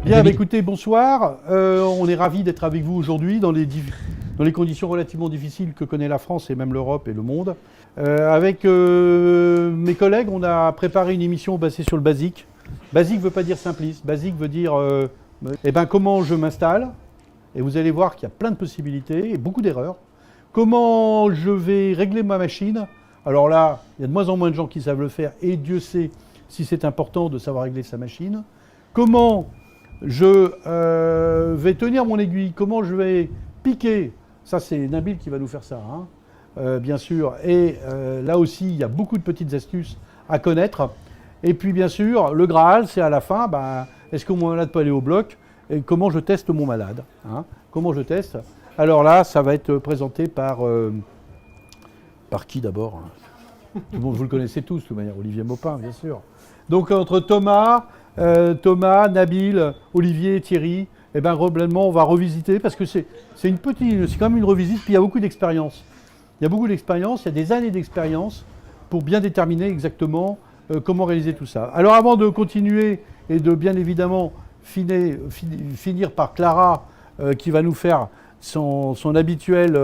Bien, bah, écoutez, bonsoir. On est ravis d'être avec vous aujourd'hui dans les conditions relativement difficiles que connaît la France et même l'Europe et le monde. Avec mes collègues, on a préparé une émission basée sur le basique. Basique ne veut pas dire simpliste. Basique veut dire comment je m'installe. Et vous allez voir qu'il y a plein de possibilités et beaucoup d'erreurs. Comment je vais régler ma machine. Alors là, il y a de moins en moins de gens qui savent le faire et Dieu sait si c'est important de savoir régler sa machine. Comment je vais tenir mon aiguille, comment je vais piquer. Ça, c'est Nabil qui va nous faire ça, hein, bien sûr. Et là aussi, il y a beaucoup de petites astuces à connaître. Et puis, bien sûr, le Graal, c'est à la fin, est-ce que mon malade peut aller au bloc et comment je teste mon malade, hein, comment je teste. Alors là, ça va être présenté par qui d'abord? Tout le monde, vous le connaissez tous, de toute manière, Olivier Maupin, bien sûr. Donc, entre Thomas, Nabil, Olivier, Thierry, globalement, on va revisiter parce que c'est quand même une revisite, puis il y a beaucoup d'expérience. Il y a beaucoup d'expérience, il y a des années d'expérience pour bien déterminer exactement comment réaliser tout ça. Alors avant de continuer et de bien évidemment finir par Clara qui va nous faire son habituelle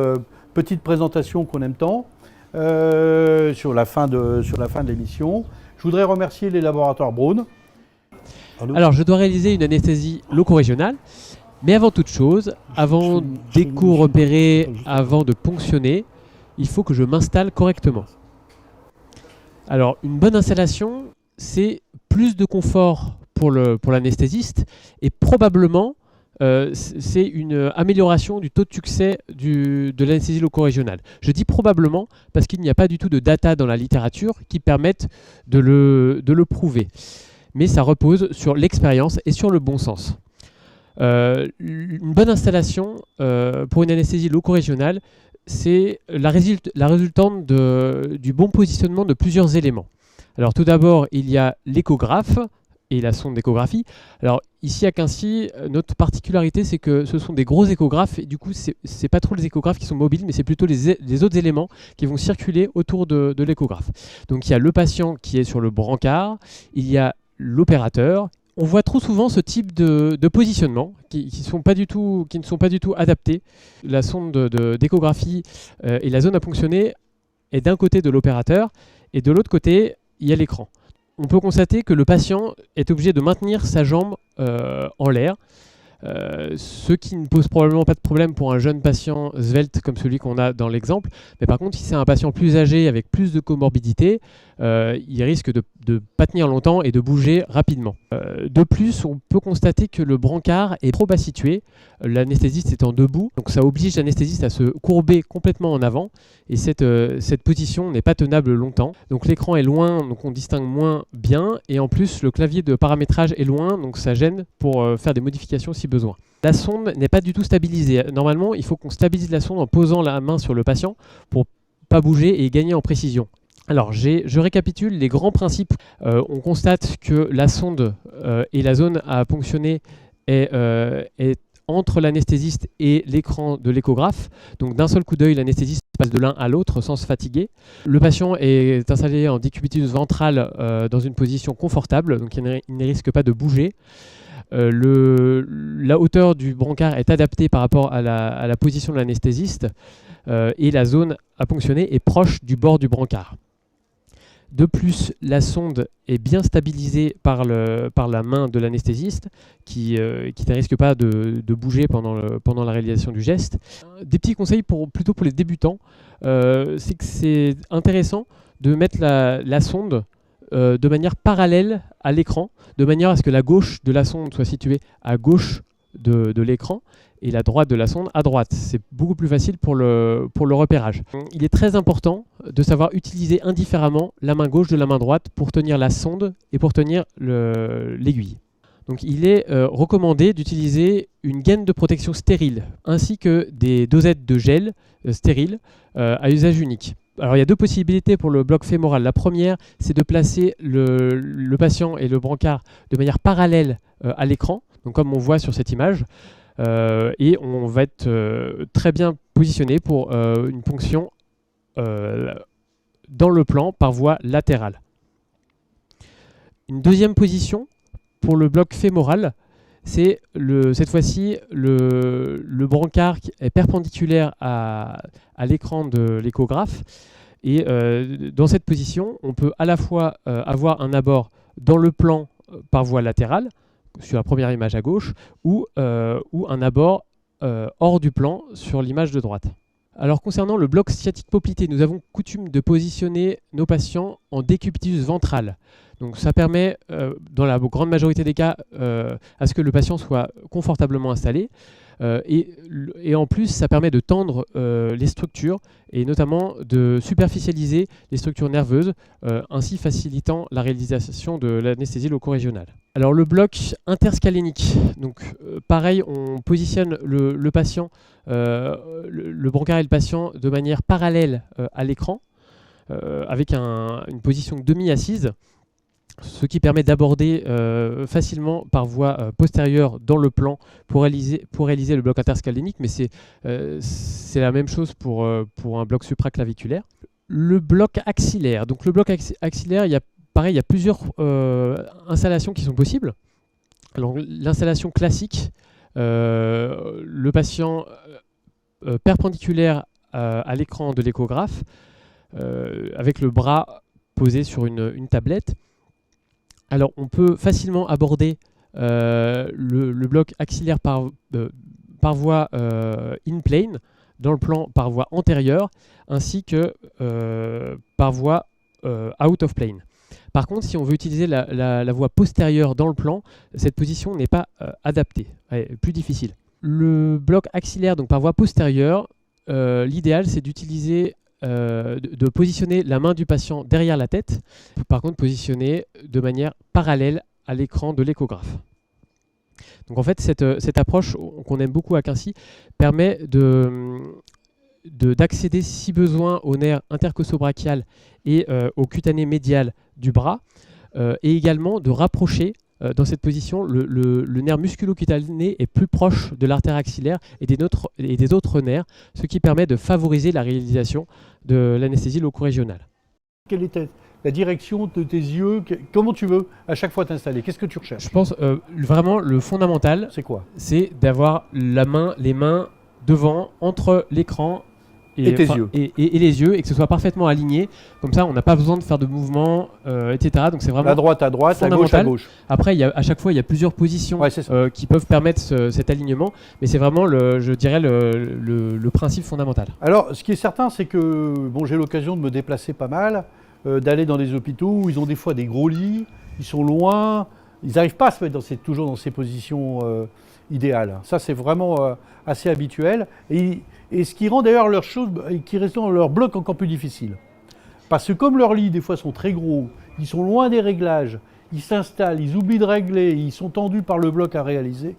petite présentation qu'on aime tant sur la fin de l'émission, je voudrais remercier les laboratoires Braun. Alors, je dois réaliser une anesthésie loco-régionale, mais avant toute chose, avant d'éco-repérer, avant de ponctionner, il faut que je m'installe correctement. Alors, une bonne installation, c'est plus de confort pour l'anesthésiste et probablement, c'est une amélioration du taux de succès de l'anesthésie loco-régionale. Je dis probablement parce qu'il n'y a pas du tout de data dans la littérature qui permettent de le prouver. Mais ça repose sur l'expérience et sur le bon sens. Une bonne installation pour une anesthésie loco-régionale, c'est la résultante du bon positionnement de plusieurs éléments. Alors tout d'abord, il y a l'échographe et la sonde d'échographie. Alors ici à Quincy, notre particularité, c'est que ce sont des gros échographes, et du coup, c'est pas trop les échographes qui sont mobiles, mais c'est plutôt les autres éléments qui vont circuler autour de l'échographe. Donc il y a le patient qui est sur le brancard, il y a l'opérateur. On voit trop souvent ce type de positionnement qui ne sont pas du tout adaptés. La sonde d'échographie et la zone à ponctionner est d'un côté de l'opérateur et de l'autre côté, il y a l'écran. On peut constater que le patient est obligé de maintenir sa jambe en l'air, ce qui ne pose probablement pas de problème pour un jeune patient svelte comme celui qu'on a dans l'exemple. Mais par contre, si c'est un patient plus âgé avec plus de comorbidité, il risque de ne pas tenir longtemps et de bouger rapidement. De plus, on peut constater que le brancard est trop bas situé, l'anesthésiste étant debout, donc ça oblige l'anesthésiste à se courber complètement en avant, et cette position n'est pas tenable longtemps. Donc l'écran est loin, donc on distingue moins bien, et en plus le clavier de paramétrage est loin, donc ça gêne pour faire des modifications si besoin. La sonde n'est pas du tout stabilisée. Normalement, il faut qu'on stabilise la sonde en posant la main sur le patient pour pas bouger et gagner en précision. Alors, je récapitule les grands principes. On constate que la sonde et la zone à ponctionner est entre l'anesthésiste et l'écran de l'échographe. Donc, d'un seul coup d'œil, l'anesthésiste passe de l'un à l'autre sans se fatiguer. Le patient est installé en décubitus ventral dans une position confortable, donc il ne risque pas de bouger. La hauteur du brancard est adaptée par rapport à la position de l'anesthésiste et la zone à ponctionner est proche du bord du brancard. De plus, la sonde est bien stabilisée par la main de l'anesthésiste qui ne risque pas de bouger pendant la réalisation du geste. Des petits conseils plutôt pour les débutants, c'est que c'est intéressant de mettre la sonde de manière parallèle à l'écran, de manière à ce que la gauche de la sonde soit située à gauche de l'écran et la droite de la sonde à droite. C'est beaucoup plus facile pour le repérage. Il est très important de savoir utiliser indifféremment la main gauche de la main droite pour tenir la sonde et pour tenir l'aiguille. Donc il est recommandé d'utiliser une gaine de protection stérile ainsi que des dosettes de gel stériles à usage unique. Alors il y a deux possibilités pour le bloc fémoral. La première, c'est de placer le patient et le brancard de manière parallèle à l'écran, donc comme on voit sur cette image, et on va être très bien positionné pour une ponction dans le plan par voie latérale. Une deuxième position pour le bloc fémoral, c'est cette fois-ci le brancard qui est perpendiculaire à l'écran de l'échographe. Et dans cette position, on peut à la fois avoir un abord dans le plan par voie latérale, sur la première image à gauche, ou un abord hors du plan sur l'image de droite. Alors concernant le bloc sciatique poplité, nous avons coutume de positionner nos patients en décubitus ventral. Donc ça permet, dans la grande majorité des cas, à ce que le patient soit confortablement installé. Et en plus, ça permet de tendre les structures et notamment de superficialiser les structures nerveuses, ainsi facilitant la réalisation de l'anesthésie loco-régionale. Alors le bloc interscalénique, donc pareil, on positionne le patient, le brancard et le patient de manière parallèle à l'écran, avec une position demi-assise, ce qui permet d'aborder facilement par voie postérieure dans le plan pour réaliser le bloc interscalénique, mais c'est la même chose pour un bloc supraclaviculaire. Le bloc axillaire. Donc le bloc axillaire, il y a plusieurs installations qui sont possibles. Alors l'installation classique, le patient perpendiculaire à l'écran de l'échographe, avec le bras posé sur une tablette. Alors, on peut facilement aborder le bloc axillaire par voie in-plane, dans le plan par voie antérieure, ainsi que par voie out of plane. Par contre, si on veut utiliser la voie postérieure dans le plan, cette position n'est pas adaptée, elle est plus difficile. Le bloc axillaire, donc par voie postérieure, l'idéal c'est d'utiliser de positionner la main du patient derrière la tête, par contre positionner de manière parallèle à l'écran de l'échographe. Donc en fait cette approche qu'on aime beaucoup à Quincy permet d'accéder si besoin au nerf intercossobrachial et au cutané médial du bras, et également de rapprocher dans cette position le nerf musculo-cutané est plus proche de l'artère axillaire et des autres nerfs, ce qui permet de favoriser la réalisation de l'anesthésie loco-régionale. Quelle était la direction de tes yeux? Comment tu veux à chaque fois t'installer? Qu'est-ce que tu recherches? Je pense vraiment le fondamental, c'est quoi? C'est d'avoir les mains devant, entre l'écran et les yeux, et que ce soit parfaitement aligné. Comme ça, on n'a pas besoin de faire de mouvements, etc. Donc c'est vraiment à droite, à gauche, à gauche. Après, à chaque fois, il y a plusieurs positions qui peuvent permettre cet alignement, mais c'est vraiment, je dirais, le principe fondamental. Alors, ce qui est certain, c'est que j'ai l'occasion de me déplacer pas mal, d'aller dans des hôpitaux où ils ont des fois des gros lits, ils sont loin, ils n'arrivent pas à se mettre toujours dans ces positions idéales. Ça, c'est vraiment assez habituel. Et ce qui rend d'ailleurs leur chose, qui rend leur bloc encore plus difficile. Parce que comme leurs lits, des fois, sont très gros, ils sont loin des réglages, ils s'installent, ils oublient de régler, ils sont tendus par le bloc à réaliser.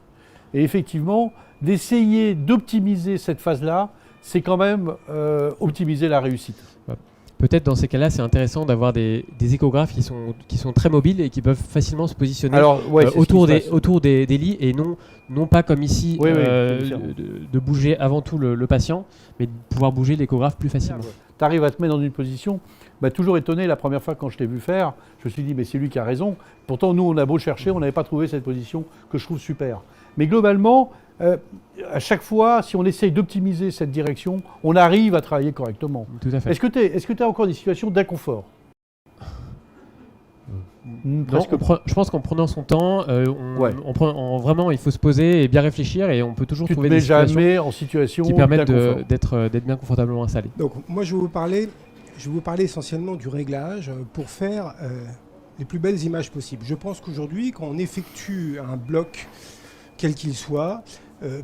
Et effectivement, d'essayer d'optimiser cette phase-là, c'est quand même optimiser la réussite. Peut-être dans ces cas-là, c'est intéressant d'avoir des échographes qui sont très mobiles et qui peuvent facilement se positionner autour des lits et non pas comme ici de bouger avant tout le patient, mais de pouvoir bouger l'échographe plus facilement. Tu arrives à te mettre dans une position, toujours étonné la première fois quand je t'ai vu faire, je me suis dit mais c'est lui qui a raison. Pourtant nous on a beau chercher, on n'avait pas trouvé cette position que je trouve super. Mais globalement, à chaque fois, si on essaye d'optimiser cette direction, on arrive à travailler correctement. Tout à fait. Est-ce que tu as encore des situations d'inconfort? Je pense qu'en prenant son temps, vraiment, il faut se poser et bien réfléchir, et on peut toujours trouver des situations qui permettent d'être bien confortablement installé. Donc moi, je vais vous parler essentiellement du réglage pour faire les plus belles images possibles. Je pense qu'aujourd'hui, quand on effectue un bloc, quel qu'il soit,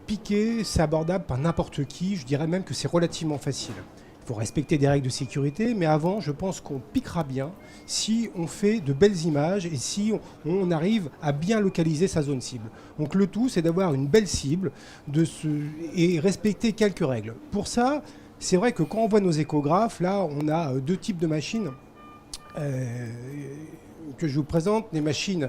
piquer, c'est abordable par n'importe qui. Je dirais même que c'est relativement facile. Il faut respecter des règles de sécurité, mais avant, je pense qu'on piquera bien si on fait de belles images et si on arrive à bien localiser sa zone cible. Donc le tout, c'est d'avoir une belle cible et respecter quelques règles. Pour ça, c'est vrai que quand on voit nos échographes, là, on a deux types de machines que je vous présente, des machines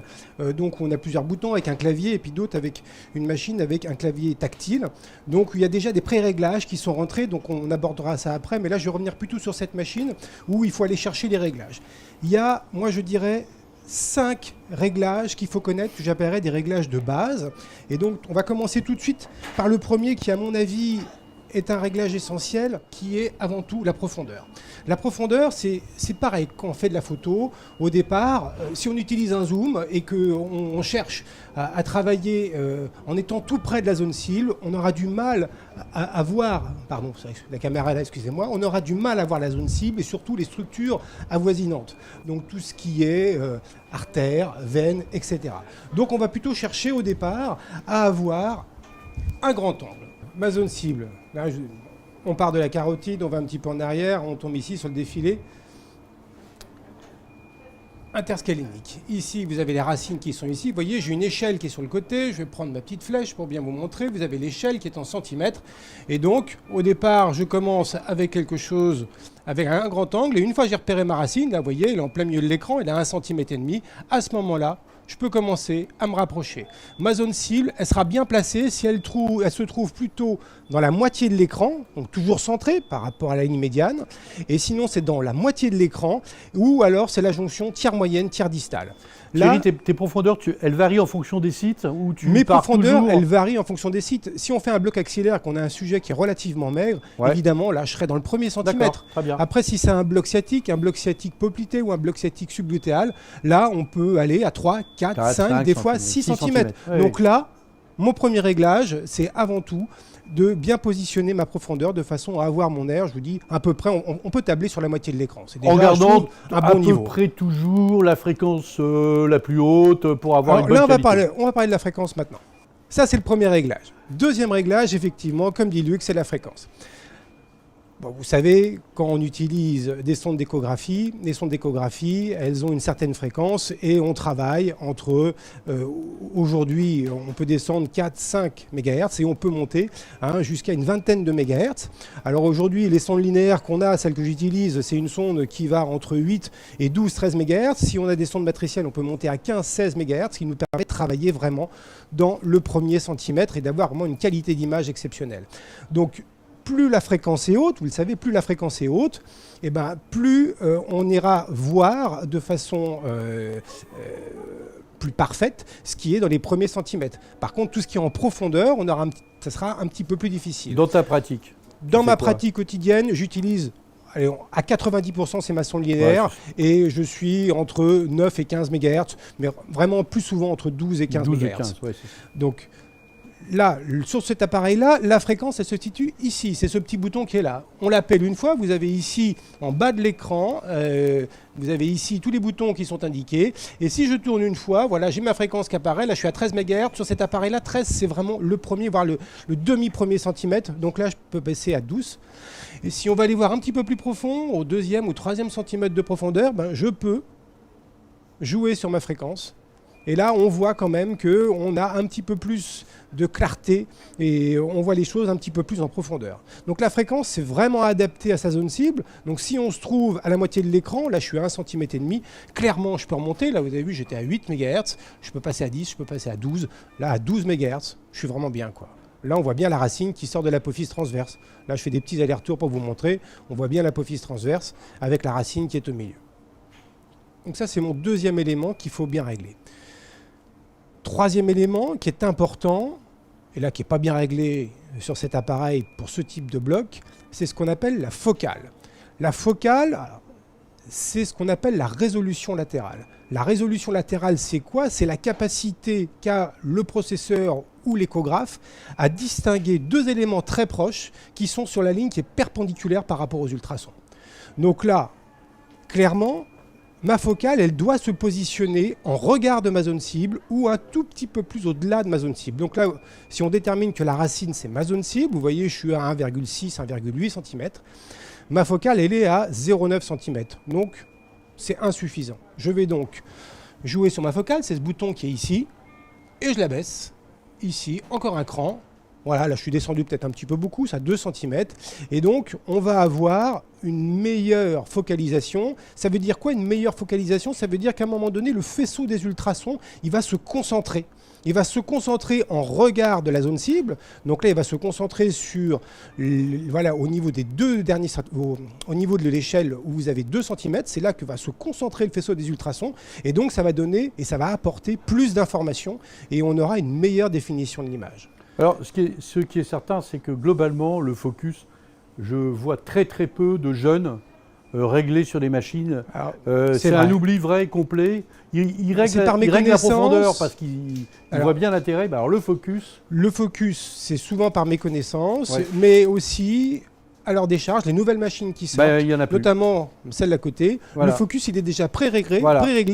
donc on a plusieurs boutons avec un clavier, et puis d'autres avec une machine avec un clavier tactile. Donc il y a déjà des pré-réglages qui sont rentrés, donc on abordera ça après, mais là je vais revenir plutôt sur cette machine où il faut aller chercher les réglages. Il y a, moi je dirais, 5 réglages qu'il faut connaître, que j'appellerais des réglages de base. Et donc, on va commencer tout de suite par le premier qui, à mon avis, est un réglage essentiel, qui est avant tout la profondeur. La profondeur, c'est pareil quand on fait de la photo. Au départ, si on utilise un zoom et qu'on cherche à travailler en étant tout près de la zone cible, on aura du mal à voir, pardon, la caméra là, excusez-moi, on aura du mal à voir la zone cible et surtout les structures avoisinantes. Donc tout ce qui est artères, veines, etc. Donc on va plutôt chercher au départ à avoir un grand angle. Ma zone cible, là, on part de la carotide, on va un petit peu en arrière, on tombe ici sur le défilé interscalénique. Ici, vous avez les racines qui sont ici. Vous voyez, j'ai une échelle qui est sur le côté. Je vais prendre ma petite flèche pour bien vous montrer. Vous avez l'échelle qui est en centimètres. Et donc, au départ, je commence avec quelque chose, avec un grand angle. Et une fois que j'ai repéré ma racine, là, vous voyez, elle est en plein milieu de l'écran, elle a 1,5 cm. À ce moment-là, je peux commencer à me rapprocher. Ma zone cible, elle sera bien placée si elle se trouve plutôt dans la moitié de l'écran, donc toujours centrée par rapport à la ligne médiane, et sinon c'est dans la moitié de l'écran, ou alors c'est la jonction tiers moyenne, tiers distale. Là, Thierry, tes profondeurs, elles varient en fonction des sites ou mes profondeurs, elles varient en fonction des sites. Si on fait un bloc axillaire, qu'on a un sujet qui est relativement maigre, évidemment, là, je serai dans le premier centimètre. Après, si c'est un bloc sciatique poplité ou un bloc sciatique subglutéal, là, on peut aller à 3, 4, 5, des fois 6 cm. Donc là, mon premier réglage, c'est avant tout de bien positionner ma profondeur de façon à avoir mon air, je vous dis, à peu près, on peut tabler sur la moitié de l'écran. C'est déjà, en gardant un bon niveau. À peu près toujours la fréquence la plus haute pour avoir une bonne qualité. On va parler de la fréquence maintenant. Ça, c'est le premier réglage. Deuxième réglage, effectivement, comme dit Luc, c'est la fréquence. Bon, vous savez, quand on utilise des sondes d'échographie, les sondes d'échographie, elles ont une certaine fréquence et on travaille entre, aujourd'hui, on peut descendre 4-5 MHz et on peut monter jusqu'à une vingtaine de MHz. Alors aujourd'hui, les sondes linéaires qu'on a, celle que j'utilise, c'est une sonde qui va entre 8 et 12-13 MHz. Si on a des sondes matricielles, on peut monter à 15-16 MHz, ce qui nous permet de travailler vraiment dans le premier centimètre et d'avoir vraiment une qualité d'image exceptionnelle. Donc, plus la fréquence est haute, vous le savez, plus la fréquence est haute, et plus on ira voir de façon plus parfaite ce qui est dans les premiers centimètres. Par contre, tout ce qui est en profondeur, ça sera un petit peu plus difficile. Dans ta pratique? Dans ma pratique quotidienne, j'utilise, à 90%, c'est ma sonde linéaire, et je suis entre 9 et 15 MHz, mais vraiment plus souvent entre 12 et 15 MHz. Donc, là, sur cet appareil-là, la fréquence, elle se situe ici. C'est ce petit bouton qui est là. On l'appelle une fois. Vous avez ici, en bas de l'écran, vous avez ici tous les boutons qui sont indiqués. Et si je tourne une fois, voilà, j'ai ma fréquence qui apparaît. Là, je suis à 13 MHz. Sur cet appareil-là, 13, c'est vraiment le premier, voire le demi-premier centimètre. Donc là, je peux passer à 12. Et si on va aller voir un petit peu plus profond, au deuxième ou troisième centimètre de profondeur, je peux jouer sur ma fréquence. Et là, on voit quand même qu'on a un petit peu plus de clarté et on voit les choses un petit peu plus en profondeur. Donc la fréquence, c'est vraiment adapté à sa zone cible. Donc si on se trouve à la moitié de l'écran, là je suis à 1,5 cm, clairement je peux remonter. Là vous avez vu, j'étais à 8 MHz, je peux passer à 10, je peux passer à 12. Là à 12 MHz, je suis vraiment bien, quoi. Là on voit bien la racine qui sort de l'apophyse transverse. Là je fais des petits allers-retours pour vous montrer. On voit bien l'apophyse transverse avec la racine qui est au milieu. Donc ça c'est mon deuxième élément qu'il faut bien régler. Troisième élément qui est important, et là qui n'est pas bien réglé sur cet appareil pour ce type de bloc, c'est ce qu'on appelle la focale. La focale, c'est ce qu'on appelle la résolution latérale. La résolution latérale, c'est quoi? C'est la capacité qu'a le processeur ou l'échographe à distinguer deux éléments très proches qui sont sur la ligne qui est perpendiculaire par rapport aux ultrasons. Donc là, clairement, ma focale, elle doit se positionner en regard de ma zone cible ou un tout petit peu plus au-delà de ma zone cible. Donc là, si on détermine que la racine, c'est ma zone cible, vous voyez, je suis à 1,6, 1,8 cm. Ma focale, elle est à 0,9 cm. Donc, c'est insuffisant. Je vais donc jouer sur ma focale, c'est ce bouton qui est ici, et je la baisse, ici, encore un cran, Voilà, là je suis descendu peut-être un petit peu beaucoup, ça 2 cm. Et donc on va avoir une meilleure focalisation. Ça veut dire quoi une meilleure focalisation? Ça veut dire qu'à un moment donné, le faisceau des ultrasons, il va se concentrer. Il va se concentrer en regard de la zone cible. Donc là, il va se concentrer sur, voilà, au niveau des 2 derniers, au niveau de l'échelle où vous avez 2 cm. C'est là que va se concentrer le faisceau des ultrasons. Et donc, ça va donner et ça va apporter plus d'informations et on aura une meilleure définition de l'image. Alors, ce qui est certain, c'est que globalement, le focus, je vois très très peu de jeunes régler sur des machines. C'est un oubli vrai, complet. Il règle la profondeur parce qu'il voit bien l'intérêt. Alors le focus... Le focus, c'est souvent par méconnaissance, mais aussi... à leur décharge, les nouvelles machines qui sortent, y en a plus. Notamment celle d'à côté, le focus il est déjà pré-réglé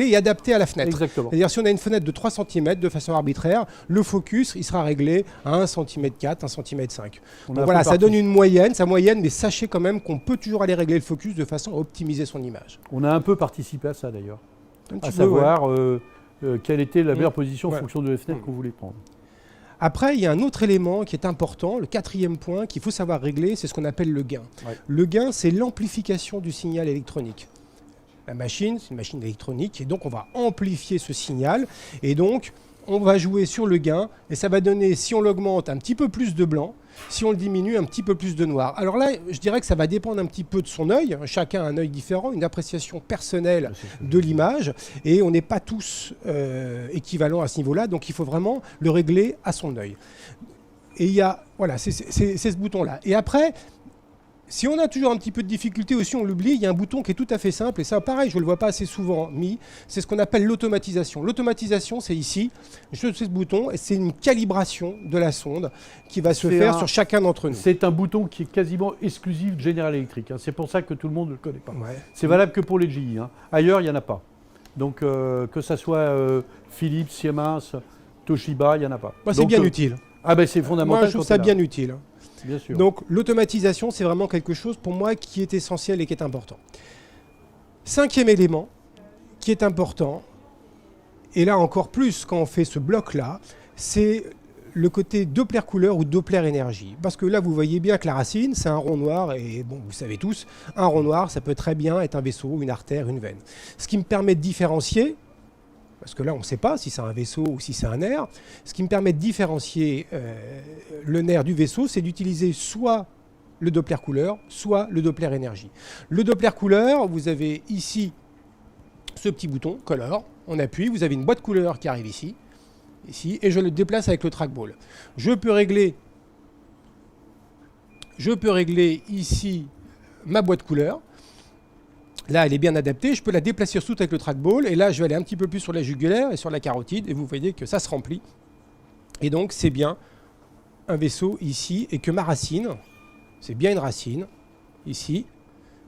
et adapté à la fenêtre. C'est-à-dire si on a une fenêtre de 3 cm de façon arbitraire, le focus il sera réglé à 1 cm 4, 1 cm 5. Donc voilà, ça donne une moyenne, mais sachez quand même qu'on peut toujours aller régler le focus de façon à optimiser son image. On a un peu participé à ça d'ailleurs, à savoir quelle était la meilleure position en fonction de la fenêtre qu'on voulait prendre. Après, il y a un autre élément qui est important, le 4e point qu'il faut savoir régler, c'est ce qu'on appelle le gain. Le gain, c'est l'amplification du signal électronique. La machine, c'est une machine électronique, et donc on va amplifier ce signal, et donc on va jouer sur le gain, et ça va donner, si on l'augmente, un petit peu plus de blanc, si on le diminue, un petit peu plus de noir. Alors là, je dirais que ça va dépendre un petit peu de son œil. Chacun a un œil différent, une appréciation personnelle de l'image. Et on n'est pas tous équivalents à ce niveau-là. Donc il faut vraiment le régler à son œil. Et il y a, voilà, c'est ce bouton-là. Et après, si on a toujours un petit peu de difficulté aussi, on l'oublie, il y a un bouton qui est tout à fait simple. Et ça, pareil, je ne le vois pas assez souvent mis. C'est ce qu'on appelle l'automatisation. L'automatisation, c'est ici. Je fais ce bouton et c'est une calibration de la sonde qui va se faire sur chacun d'entre nous. C'est un bouton qui est quasiment exclusif de General Electric. C'est pour ça que tout le monde ne le connaît pas. C'est valable que pour les GE. Ailleurs, il n'y en a pas. Donc, que ça soit Philips, Siemens, Toshiba, il n'y en a pas. C'est bien utile. C'est fondamental. Moi, je trouve ça bien utile. Bien sûr. Donc l'automatisation, c'est vraiment quelque chose pour moi qui est essentiel et qui est important. 5e élément qui est important, et là encore plus quand on fait ce bloc-là, c'est le côté Doppler couleur ou Doppler énergie. Parce que là, vous voyez bien que la racine, c'est un rond noir, et bon, vous savez tous, un rond noir, ça peut très bien être un vaisseau, une artère, une veine. Ce qui me permet de différencier, parce que là, on ne sait pas si c'est un vaisseau ou si c'est un nerf. Ce qui me permet de différencier le nerf du vaisseau, c'est d'utiliser soit le Doppler couleur, soit le Doppler énergie. Le Doppler couleur, vous avez ici ce petit bouton, Color. On appuie, vous avez une boîte couleur qui arrive ici, et je le déplace avec le trackball. Je peux régler ici ma boîte couleur. Là, elle est bien adaptée. Je peux la déplacer surtout avec le trackball. Et là, je vais aller un petit peu plus sur la jugulaire et sur la carotide. Et vous voyez que ça se remplit. Et donc, c'est bien un vaisseau ici. Et que ma racine, c'est bien une racine, ici.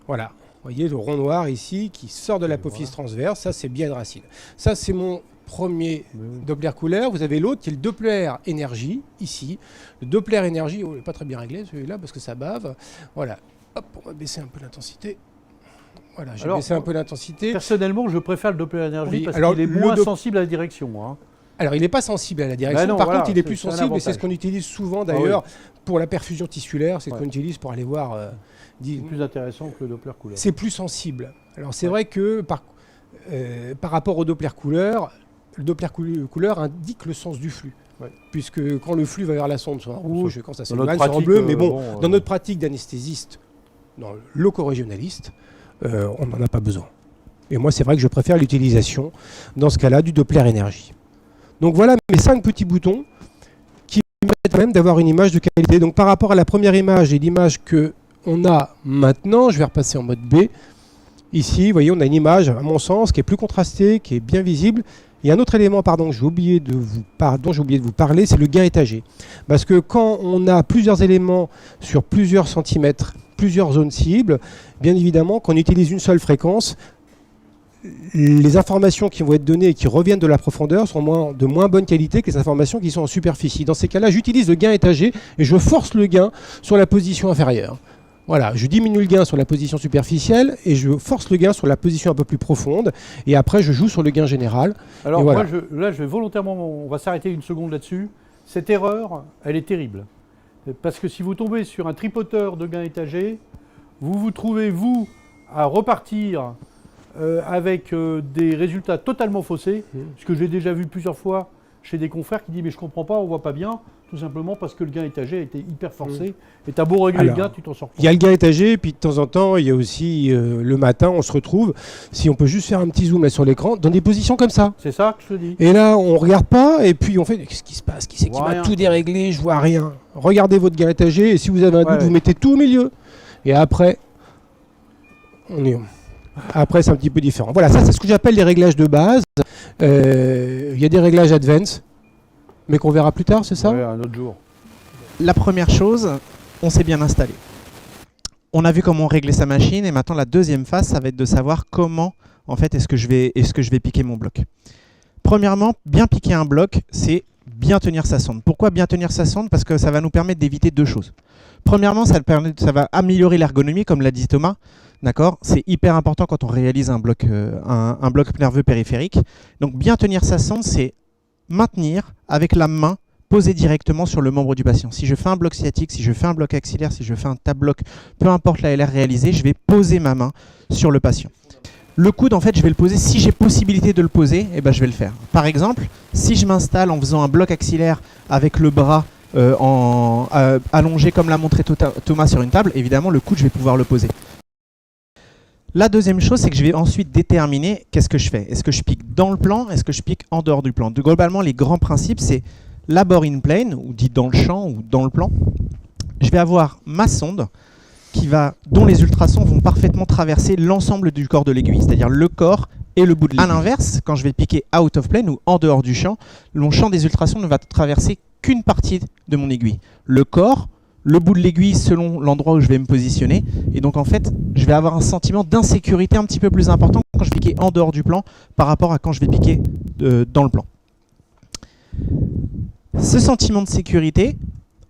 Voilà. Vous voyez le rond noir ici qui sort de l'apophyse transverse. Ça, c'est bien une racine. Ça, c'est mon premier Doppler couleur. Vous avez l'autre qui est le Doppler énergie, ici. Le Doppler énergie, il n'est pas très bien réglé celui-là parce que ça bave. Voilà. Hop, on va baisser un peu l'intensité. Voilà, j'ai baissé un peu l'intensité. Personnellement, je préfère le Doppler énergie parce qu'il est moins sensible à la direction. Alors, il n'est pas sensible à la direction. Par contre, il est plus sensible et c'est ce qu'on utilise souvent d'ailleurs pour la perfusion tissulaire. C'est ce qu'on utilise pour aller voir. C'est plus intéressant que le Doppler couleur. C'est plus sensible. Alors, c'est vrai que par rapport au Doppler couleur, le Doppler couleur indique le sens du flux. Puisque quand le flux va vers la sonde, soit en rouge, quand ça s'éloigne, soit en bleu. Mais bon, dans notre pratique d'anesthésiste, dans le loco-régionaliste, on n'en a pas besoin. Et moi, c'est vrai que je préfère l'utilisation, dans ce cas-là, du Doppler énergie. Donc voilà mes 5 petits boutons qui permettent quand même d'avoir une image de qualité. Donc par rapport à la première image et l'image qu'on a maintenant, je vais repasser en mode B. Ici, vous voyez, on a une image, à mon sens, qui est plus contrastée, qui est bien visible. Il y a un autre élément dont j'ai oublié de vous parler, c'est le gain étagé. Parce que quand on a plusieurs éléments sur plusieurs centimètres, plusieurs zones cibles, bien évidemment, quand on utilise une seule fréquence, les informations qui vont être données et qui reviennent de la profondeur sont de moins bonne qualité que les informations qui sont en superficie. Dans ces cas-là, j'utilise le gain étagé et je force le gain sur la position inférieure. Voilà, je diminue le gain sur la position superficielle et je force le gain sur la position un peu plus profonde. Et après, je joue sur le gain général. Alors voilà. moi, je vais volontairement, on va s'arrêter une seconde là-dessus. Cette erreur, elle est terrible. Parce que si vous tombez sur un tripoteur de gain étagé, vous vous trouvez, vous, à repartir avec des résultats totalement faussés, ce que j'ai déjà vu plusieurs fois chez des confrères qui disent mais je comprends pas, on voit pas bien, tout simplement parce que le gain étagé a été hyper forcé, et t'as beau régler le gain, tu t'en sors pas. Il y a le gain étagé, et puis de temps en temps, il y a aussi le matin, on se retrouve, si on peut juste faire un petit zoom là sur l'écran, dans des positions comme ça. C'est ça que je te dis. Et là, on regarde pas, et puis on fait qu'est-ce qui se passe? Qui c'est qui va tout dérégler? Je vois rien. Regardez votre gain étagé, et si vous avez un doute, vous mettez tout au milieu. Et après, Après, c'est un petit peu différent. Voilà, ça c'est ce que j'appelle les réglages de base. Il y a des réglages advanced, mais qu'on verra plus tard, c'est ça? Ouais, un autre jour. La première chose, on s'est bien installé. On a vu comment régler sa machine, et maintenant la deuxième phase, ça va être de savoir comment en fait est-ce que je vais piquer mon bloc. Premièrement, bien piquer un bloc, c'est bien tenir sa sonde. Pourquoi bien tenir sa sonde? Parce que ça va nous permettre d'éviter deux choses. Premièrement, ça va améliorer l'ergonomie, comme l'a dit Thomas. D'accord, c'est hyper important quand on réalise un bloc nerveux périphérique. Donc bien tenir sa sonde, c'est maintenir avec la main posée directement sur le membre du patient. Si je fais un bloc sciatique, si je fais un bloc axillaire, si je fais un tab bloc, peu importe la LR réalisée, je vais poser ma main sur le patient. Le coude, en fait, je vais le poser. Si j'ai possibilité de le poser, eh ben, je vais le faire. Par exemple, si je m'installe en faisant un bloc axillaire avec le bras allongé comme l'a montré Thomas sur une table, évidemment, le coude, je vais pouvoir le poser. La deuxième chose, c'est que je vais ensuite déterminer qu'est-ce que je fais. Est-ce que je pique dans le plan? Est-ce que je pique en dehors du plan? Globalement, les grands principes, c'est l'abord in plane, ou dit dans le champ ou dans le plan. Je vais avoir ma sonde dont les ultrasons vont parfaitement traverser l'ensemble du corps de l'aiguille, c'est-à-dire le corps et le bout de l'aiguille. À l'inverse, quand je vais piquer out of plane ou en dehors du champ, mon champ des ultrasons ne va traverser qu'une partie de mon aiguille. Le corps, le bout de l'aiguille selon l'endroit où je vais me positionner. Et donc en fait, je vais avoir un sentiment d'insécurité un petit peu plus important quand je vais piquer en dehors du plan par rapport à quand je vais piquer dans le plan. Ce sentiment de sécurité,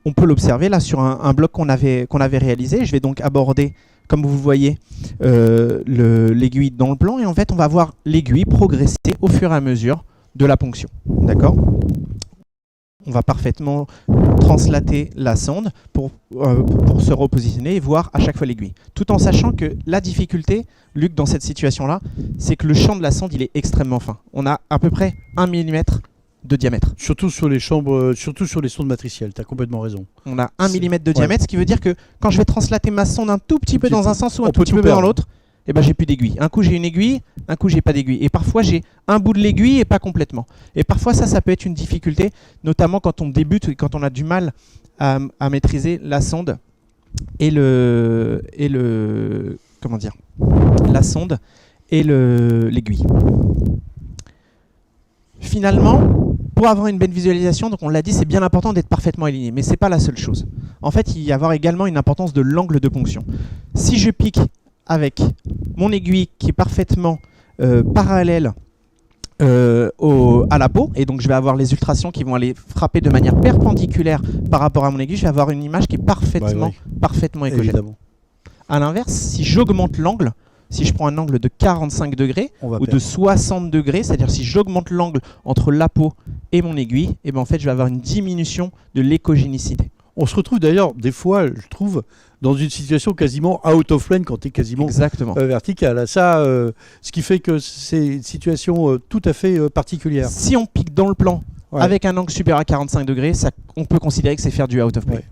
on peut l'observer là sur un bloc qu'on avait réalisé. Je vais donc aborder, comme vous le voyez, l'aiguille dans le plan. Et en fait, on va voir l'aiguille progresser au fur et à mesure de la ponction. D'accord ? On va parfaitement translater la sonde pour se repositionner et voir à chaque fois l'aiguille. Tout en sachant que la difficulté, Luc, dans cette situation-là, c'est que le champ de la sonde, il est extrêmement fin. On a à peu près 1 mm de diamètre. Surtout sur les sondes matricielles, tu as complètement raison. On a 1 mm de diamètre, ce qui veut dire que quand je vais translater ma sonde un tout petit peu dans un sens ou un tout petit peu dans l'autre, eh ben, j'ai plus d'aiguille. Un coup j'ai une aiguille, un coup j'ai pas d'aiguille. Et parfois j'ai un bout de l'aiguille et pas complètement. Et parfois ça peut être une difficulté, notamment quand on débute et quand on a du mal à maîtriser la sonde la sonde et l'aiguille. Finalement, pour avoir une bonne visualisation, donc on l'a dit, c'est bien important d'être parfaitement aligné, mais c'est pas la seule chose. En fait, il va y avoir également une importance de l'angle de ponction. Si je pique avec mon aiguille qui est parfaitement parallèle à la peau, et donc je vais avoir les ultrasons qui vont aller frapper de manière perpendiculaire par rapport à mon aiguille, je vais avoir une image qui est parfaitement écogène. A l'inverse, si j'augmente l'angle, si je prends un angle de 45 degrés ou de 60 degrés, c'est-à-dire si j'augmente l'angle entre la peau et mon aiguille, et ben en fait je vais avoir une diminution de l'écogénicité. On se retrouve d'ailleurs, des fois, je trouve, dans une situation quasiment out of plane quand tu es quasiment vertical. Ça, ce qui fait que c'est une situation tout à fait particulière. Si on pique dans le plan avec un angle supérieur à 45 degrés, on peut considérer que c'est faire du out of plane. Ouais.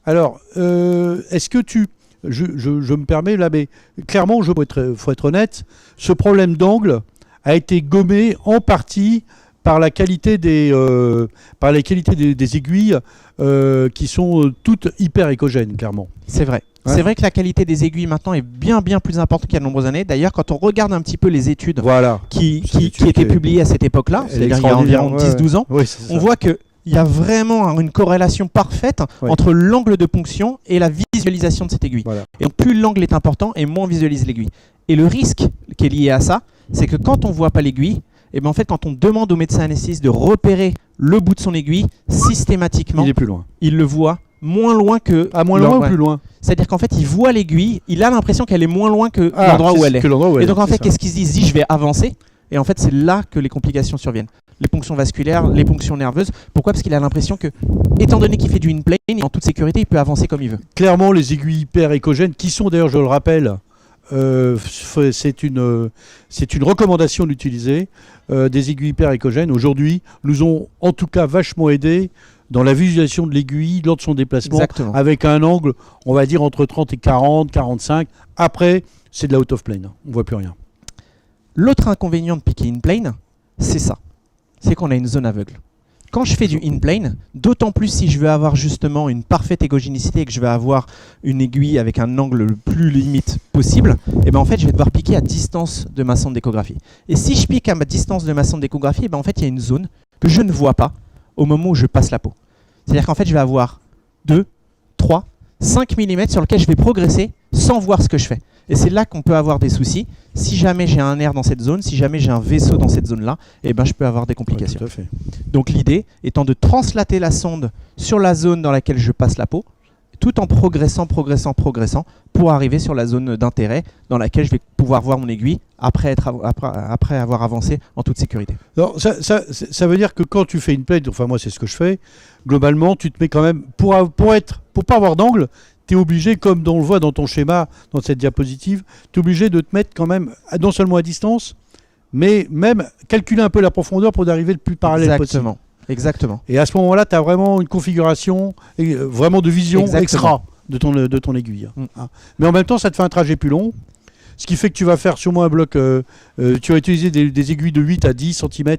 Alors, est-ce que je me permets là, mais clairement, faut être honnête, ce problème d'angle a été gommé en partie par la qualité des aiguilles qui sont toutes hyper écogènes, clairement. C'est vrai. Ouais. C'est vrai que la qualité des aiguilles maintenant est bien plus importante qu'il y a de nombreuses années. D'ailleurs, quand on regarde un petit peu les études qui étaient publiées à cette époque-là, c'est-à-dire il y a environ 10-12 ans, on voit qu'il y a vraiment une corrélation parfaite entre l'angle de ponction et la visualisation de cette aiguille. Voilà. Et donc plus l'angle est important et moins on visualise l'aiguille. Et le risque qui est lié à ça, c'est que quand on ne voit pas l'aiguille, et bien en fait, quand on demande au médecin anesthésiste de repérer le bout de son aiguille, systématiquement, il est plus loin. Il le voit moins loin que... moins loin ou plus loin? C'est-à-dire qu'en fait, il voit l'aiguille, il a l'impression qu'elle est moins loin que l'endroit où elle est. Et donc en fait, qu'est-ce qu'il se dit? Je vais avancer. Et en fait, c'est là que les complications surviennent. les ponctions vasculaires, les ponctions nerveuses. Pourquoi? Parce qu'il a l'impression que, étant donné qu'il fait du in-plane, en toute sécurité, il peut avancer comme il veut. Clairement, les aiguilles hyper échogènes, qui sont d'ailleurs, je le rappelle, c'est une recommandation d'utiliser des aiguilles hyper échogènes. Aujourd'hui, nous ont en tout cas vachement aidé dans la visualisation de l'aiguille lors de son déplacement. Exactement. Avec un angle, on va dire entre 30 et 40, 45. Après, c'est de la out of plane. On ne voit plus rien. L'autre inconvénient de piquer in-plane, c'est ça. C'est qu'on a une zone aveugle. Quand je fais du in-plane, d'autant plus si je veux avoir justement une parfaite égogénicité et que je vais avoir une aiguille avec un angle le plus limite possible, et ben en fait je vais devoir piquer à distance de ma sonde d'échographie. Et si je pique à ma distance de ma sonde d'échographie, ben en fait il y a une zone que je ne vois pas au moment où je passe la peau. C'est-à-dire qu'en fait je vais avoir 2, 3, 5 mm sur lequel je vais progresser sans voir ce que je fais. Et c'est là qu'on peut avoir des soucis. Si jamais j'ai un nerf dans cette zone, si jamais j'ai un vaisseau dans cette zone-là, eh ben je peux avoir des complications. Ouais, tout à fait. Donc l'idée étant de translater la sonde sur la zone dans laquelle je passe la peau, tout en progressant pour arriver sur la zone d'intérêt dans laquelle je vais pouvoir voir mon aiguille après avoir avancé en toute sécurité. Alors, ça veut dire que quand tu fais une plate, enfin moi c'est ce que je fais, globalement tu te mets quand même, pour pas avoir d'angle, tu es obligé, comme on le voit dans ton schéma, dans cette diapositive, tu es obligé de te mettre quand même, non seulement à distance, mais même calculer un peu la profondeur pour arriver le plus parallèle possible. Exactement. Et à ce moment-là, tu as vraiment une configuration, vraiment de vision extra de ton aiguille. Mais en même temps, ça te fait un trajet plus long, ce qui fait que tu vas faire sûrement un bloc, tu vas utiliser des aiguilles de 8 à 10 cm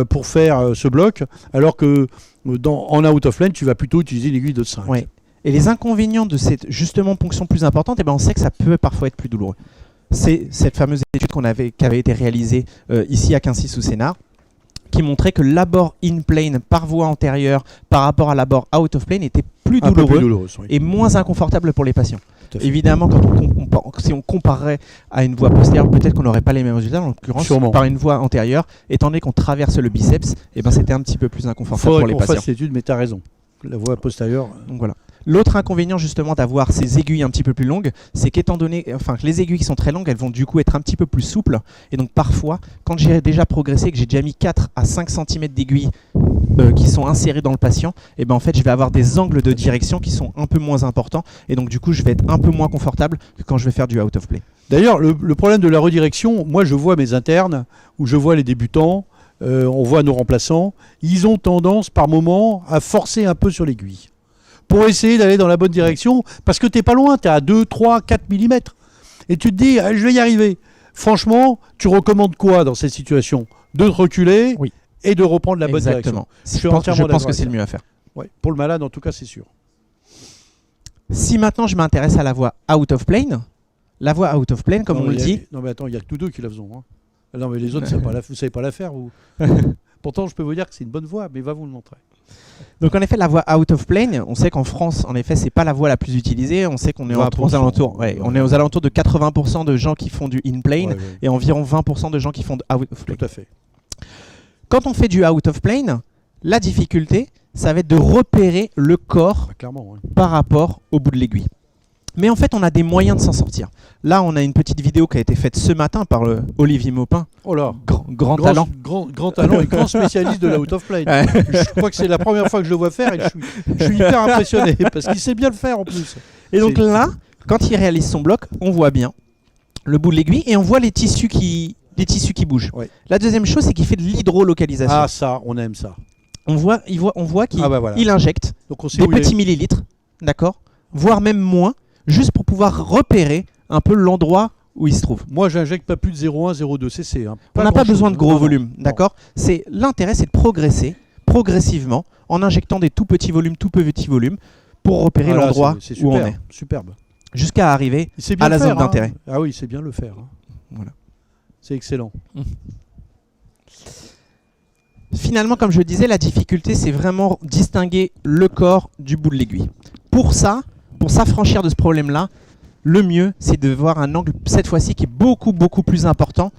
pour faire ce bloc, alors que en out of plane, tu vas plutôt utiliser une aiguille de 5. Ouais. Et les inconvénients de cette justement ponction plus importante, eh ben on sait que ça peut parfois être plus douloureux. C'est cette fameuse étude qui avait été réalisée ici à Quincy sous Sénart, qui montrait que l'abord in-plane par voie antérieure par rapport à l'abord out of plane était plus douloureux et moins inconfortable pour les patients. Évidemment, si on comparerait à une voie postérieure, peut-être qu'on n'aurait pas les mêmes résultats. En l'occurrence, par une voie antérieure, étant donné qu'on traverse le biceps, eh ben, c'était un petit peu plus inconfortable pour les patients. Fasse l'étude, mais tu as raison. La voie postérieure. Donc voilà. L'autre inconvénient justement d'avoir ces aiguilles un petit peu plus longues, c'est qu'étant donné, que les aiguilles qui sont très longues, elles vont du coup être un petit peu plus souples. Et donc parfois, quand j'ai déjà progressé, que j'ai déjà mis 4 à 5 cm d'aiguilles qui sont insérées dans le patient, et ben en fait je vais avoir des angles de direction qui sont un peu moins importants. Et donc du coup je vais être un peu moins confortable que quand je vais faire du out of play. D'ailleurs, le problème de la redirection, moi je vois mes internes, ou je vois les débutants, on voit nos remplaçants, ils ont tendance par moment à forcer un peu sur l'aiguille pour essayer d'aller dans la bonne direction, parce que t'es pas loin, t'es à 2, 3, 4 mm. Et tu te dis, je vais y arriver. Franchement, tu recommandes quoi dans cette situation? De te reculer et de reprendre la bonne direction. Je pense que c'est le mieux à faire. Ouais, pour le malade, en tout cas, c'est sûr. Si maintenant je m'intéresse à la voie out of plane, comme on le dit... Non mais attends, il n'y a que tous deux qui la faisons. Hein. Non mais les autres, vous ne savez pas la faire, vous. Pourtant, je peux vous dire que c'est une bonne voie, mais va vous le montrer. Donc en effet, la voie out of plane, on sait qu'en France, en effet, c'est pas la voie la plus utilisée. On sait qu'on est aux alentours, on est aux alentours de 80% de gens qui font du in plane et environ 20% de gens qui font de out of plane. Tout à fait. Quand on fait du out of plane, la difficulté, ça va être de repérer le corps par rapport au bout de l'aiguille. Mais en fait, on a des moyens de s'en sortir. Là, on a une petite vidéo qui a été faite ce matin par Olivier Maupin. Oh là, grand talent. Grand talent et grand spécialiste de la out of plane. Je crois que c'est la première fois que je le vois faire et je suis hyper impressionné parce qu'il sait bien le faire en plus. Et donc là, quand il réalise son bloc, on voit bien le bout de l'aiguille et on voit les tissus qui bougent. Ouais. La deuxième chose, c'est qu'il fait de l'hydrolocalisation. Ah ça, on aime ça. On voit qu'il injecte des petits millilitres, d'accord, voire même moins, juste pour pouvoir repérer un peu l'endroit où il se trouve. Moi, j'injecte pas plus de 0,1, 0,2 cc. Hein. On n'a pas besoin de gros volumes, d'accord. L'intérêt, c'est de progresser progressivement en injectant des tout petits volumes, pour repérer l'endroit où on est. Superbe. Jusqu'à arriver à la zone d'intérêt. Ah oui, c'est bien le faire. Hein. Voilà. C'est excellent. Finalement, comme je le disais, la difficulté, c'est vraiment distinguer le corps du bout de l'aiguille. Pour s'affranchir de ce problème-là, le mieux, c'est de voir un angle, cette fois-ci, qui est beaucoup plus important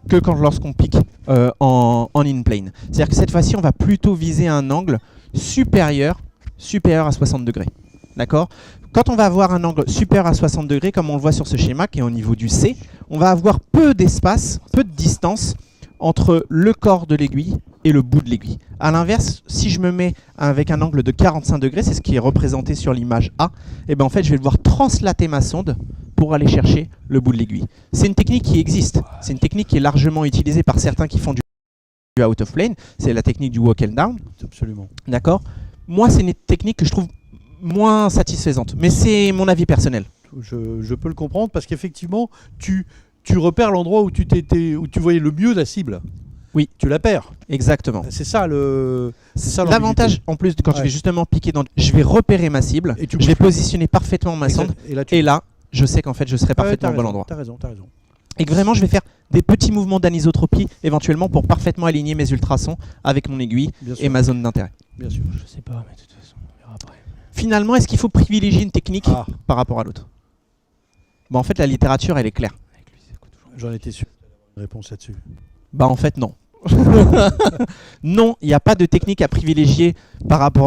que lorsqu'on pique en in-plane. C'est-à-dire que cette fois-ci, on va plutôt viser un angle supérieur à 60 degrés. D'accord ? Quand on va avoir un angle supérieur à 60 degrés, comme on le voit sur ce schéma, qui est au niveau du C, on va avoir peu d'espace, peu de distance entre le corps de l'aiguille et le bout de l'aiguille. A l'inverse, si je me mets avec un angle de 45 degrés, c'est ce qui est représenté sur l'image A, et ben en fait je vais devoir translater ma sonde pour aller chercher le bout de l'aiguille. C'est une technique qui existe, c'est une technique qui est largement utilisée par certains qui font du out of plane, c'est la technique du walk and down. Absolument. D'accord. Moi, c'est une technique que je trouve moins satisfaisante, mais c'est mon avis personnel. Je peux le comprendre parce qu'effectivement, tu repères l'endroit où tu voyais le mieux la cible. Oui. Tu la perds. Exactement. C'est ça l'avantage en plus quand je vais justement piquer dans, je vais repérer ma cible, et je vais positionner parfaitement ma sonde, et là, je sais qu'en fait, je serai parfaitement au bon endroit. T'as raison. Et que vraiment, je vais faire des petits mouvements d'anisotropie éventuellement pour parfaitement aligner mes ultrasons avec mon aiguille et ma zone d'intérêt. Bien sûr. Je sais pas, mais de toute façon, on verra après. Finalement, est-ce qu'il faut privilégier une technique par rapport à l'autre? Bah, en fait, la littérature, elle est claire. J'en étais sûr. Réponse là-dessus. Bah, en fait, non. Non, il n'y a pas de technique à privilégier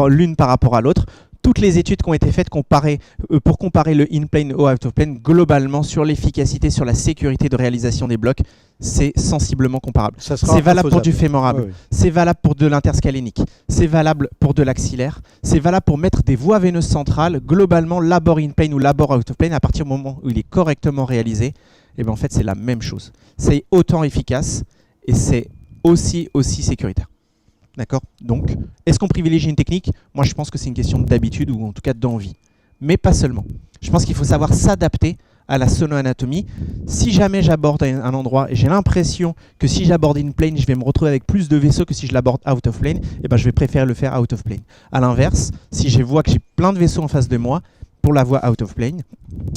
l'une par rapport à l'autre. Toutes les études qui ont été faites pour comparer le in-plane au out-of-plane, globalement, sur l'efficacité, sur la sécurité de réalisation des blocs, c'est sensiblement comparable. C'est valable pour du fémorable, c'est valable pour de l'interscalénique, c'est valable pour de l'axillaire, c'est valable pour mettre des voies veineuses centrales. Globalement, l'abord in-plane ou l'abord out-of-plane, à partir du moment où il est correctement réalisé, et ben en fait, c'est la même chose. C'est autant efficace et c'est aussi sécuritaire. D'accord? Donc, est-ce qu'on privilégie une technique? Moi, je pense que c'est une question d'habitude ou en tout cas d'envie. Mais pas seulement. Je pense qu'il faut savoir s'adapter à la sono-anatomie. Si jamais j'aborde un endroit et j'ai l'impression que si j'aborde in plane, je vais me retrouver avec plus de vaisseaux que si je l'aborde out of plane, eh ben, je vais préférer le faire out of plane. A l'inverse, si je vois que j'ai plein de vaisseaux en face de moi, pour la voie out of plane,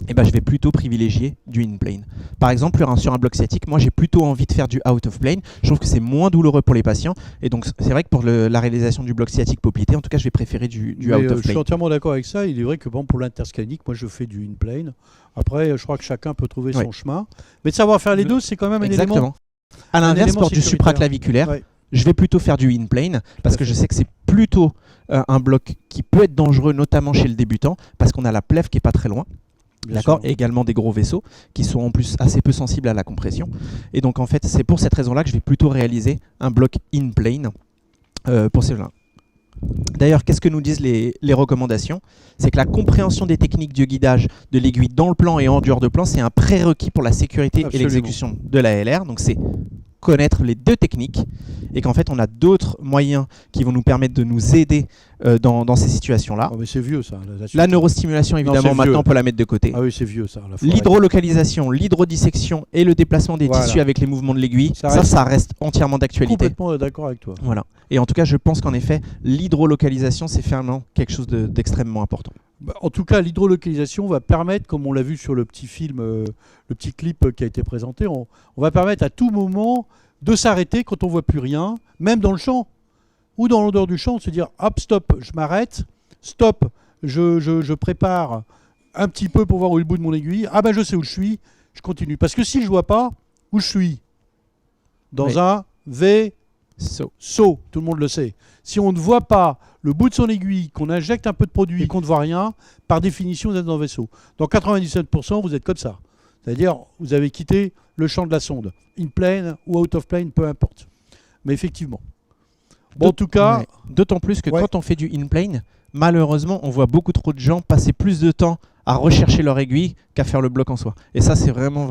eh ben, je vais plutôt privilégier du in plane. Par exemple, sur un bloc sciatique, moi j'ai plutôt envie de faire du out of plane. Je trouve que c'est moins douloureux pour les patients. Et donc c'est vrai que pour la réalisation du bloc sciatique poplité, en tout cas je vais préférer du out of plane. Je suis entièrement d'accord avec ça. Il est vrai que bon, pour l'interscalénique, moi je fais du in plane. Après, je crois que chacun peut trouver son chemin. Mais de savoir faire les deux, c'est quand même un élément. À l'inverse, pour du supraclaviculaire, je vais plutôt faire du in plane parce que je sais que c'est plutôt un bloc qui peut être dangereux, notamment chez le débutant, parce qu'on a la plèvre qui n'est pas très loin. D'accord, et également des gros vaisseaux qui sont en plus assez peu sensibles à la compression. Et donc en fait, c'est pour cette raison-là que je vais plutôt réaliser un bloc in plane pour cela. D'ailleurs, qu'est-ce que nous disent les recommandations? C'est que la compréhension des techniques de guidage de l'aiguille dans le plan et en dehors de plan, c'est un prérequis pour la sécurité et l'exécution de la LR. Donc c'est connaître les deux techniques et qu'en fait on a d'autres moyens qui vont nous permettre de nous aider dans ces situations-là. Oh, mais c'est vieux ça. La neurostimulation évidemment maintenant on peut la mettre de côté. Ah oui, c'est vieux ça. L'hydrolocalisation, l'hydrodissection et le déplacement des tissus avec les mouvements de l'aiguille, ça reste entièrement d'actualité. Complètement d'accord avec toi. Voilà. Et en tout cas je pense qu'en effet l'hydrolocalisation c'est vraiment quelque chose d'extrêmement important. En tout cas, l'hydrolocalisation va permettre, comme on l'a vu sur le petit film, le petit clip qui a été présenté, on va permettre à tout moment de s'arrêter quand on ne voit plus rien, même dans le champ ou dans l'odeur du champ, de se dire hop, stop, je m'arrête, stop, je prépare un petit peu pour voir où est le bout de mon aiguille, ah ben je sais où je suis, je continue. Parce que si je ne vois pas où je suis, dans un vaisseau, tout le monde le sait. Si on ne voit pas le bout de son aiguille, qu'on injecte un peu de produit et qu'on ne voit rien, par définition, vous êtes dans le vaisseau. Dans 97%, vous êtes comme ça. C'est-à-dire, vous avez quitté le champ de la sonde. In plane ou out of plane, peu importe. Mais effectivement. Bon, en tout cas... D'autant plus que quand on fait du in plane, malheureusement, on voit beaucoup trop de gens passer plus de temps à rechercher leur aiguille qu'à faire le bloc en soi. Et ça, c'est vraiment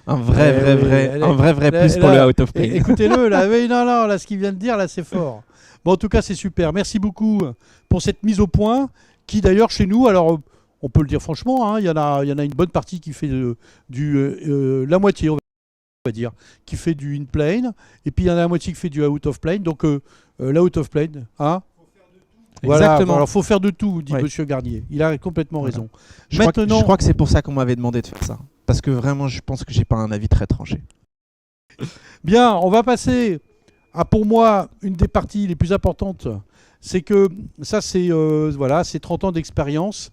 un vrai plus pour le out of plane. Écoutez-le, là, là, ce qu'il vient de dire, là, c'est fort. Bon, en tout cas, c'est super. Merci beaucoup pour cette mise au point, qui d'ailleurs, chez nous, alors, on peut le dire franchement, hein, il y en a une bonne partie qui fait la moitié, on va dire, qui fait du in plane, et puis il y en a la moitié qui fait du out of plane. Donc, l'out of plane, hein, voilà, exactement. Alors, faut faire de tout, dit Monsieur Garnier. Il a complètement raison. Je crois que c'est pour ça qu'on m'avait demandé de faire ça. Parce que vraiment, je pense que j'ai pas un avis très tranché. Bien, on va passer à, pour moi, une des parties les plus importantes. C'est que ça, c'est 30 ans d'expérience.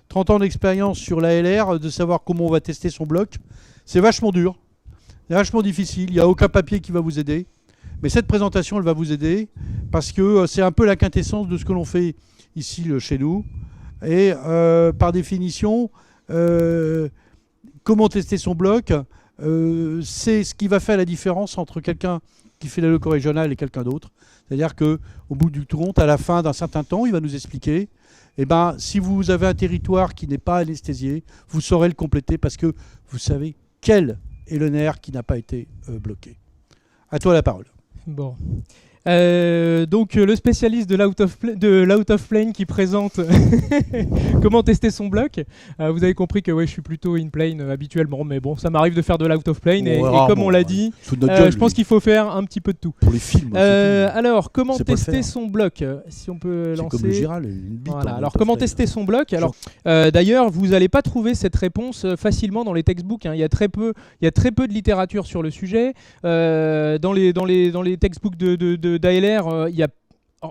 30 ans d'expérience sur la LR, de savoir comment on va tester son bloc. C'est vachement dur. C'est vachement difficile. Il n'y a aucun papier qui va vous aider. Mais cette présentation, elle va vous aider parce que c'est un peu la quintessence de ce que l'on fait ici chez nous. Et par définition, comment tester son bloc, c'est ce qui va faire la différence entre quelqu'un qui fait la loco régionale est quelqu'un d'autre. C'est-à-dire qu'au bout du compte, à la fin d'un certain temps, il va nous expliquer, si vous avez un territoire qui n'est pas anesthésié, vous saurez le compléter parce que vous savez quel est le nerf qui n'a pas été bloqué. À toi la parole. Bon. Donc le spécialiste de l'out of plane qui présente comment tester son bloc. Vous avez compris que je suis plutôt in plane habituellement, mais bon, ça m'arrive de faire de l'out of plane et comme on l'a dit, je pense qu'il faut faire un petit peu de tout. Pour les films. Alors, comment tester son bloc, si on peut lancer. C'est comme le Giral, une bite. Voilà. Alors, comment tester son bloc. Alors, d'ailleurs, vous n'allez pas trouver cette réponse facilement dans les textbooks. Il y a très peu de littérature sur le sujet. Dans les textbooks d'ALR, il y a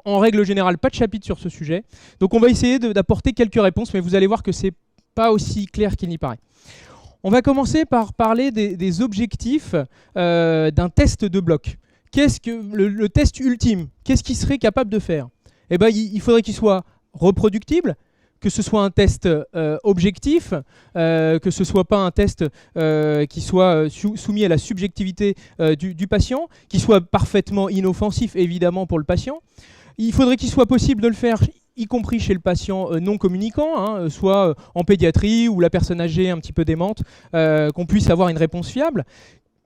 en règle générale pas de chapitre sur ce sujet. Donc on va essayer d'apporter quelques réponses, mais vous allez voir que c'est pas aussi clair qu'il n'y paraît. On va commencer par parler des objectifs d'un test de bloc. Qu'est-ce que le test ultime? Qu'est-ce qu'il serait capable de faire? Il faudrait qu'il soit reproductible, que ce soit un test objectif, que ce soit pas un test qui soit soumis à la subjectivité du patient, qui soit parfaitement inoffensif évidemment pour le patient. Il faudrait qu'il soit possible de le faire y compris chez le patient non communicant, soit en pédiatrie ou la personne âgée un petit peu démente, qu'on puisse avoir une réponse fiable.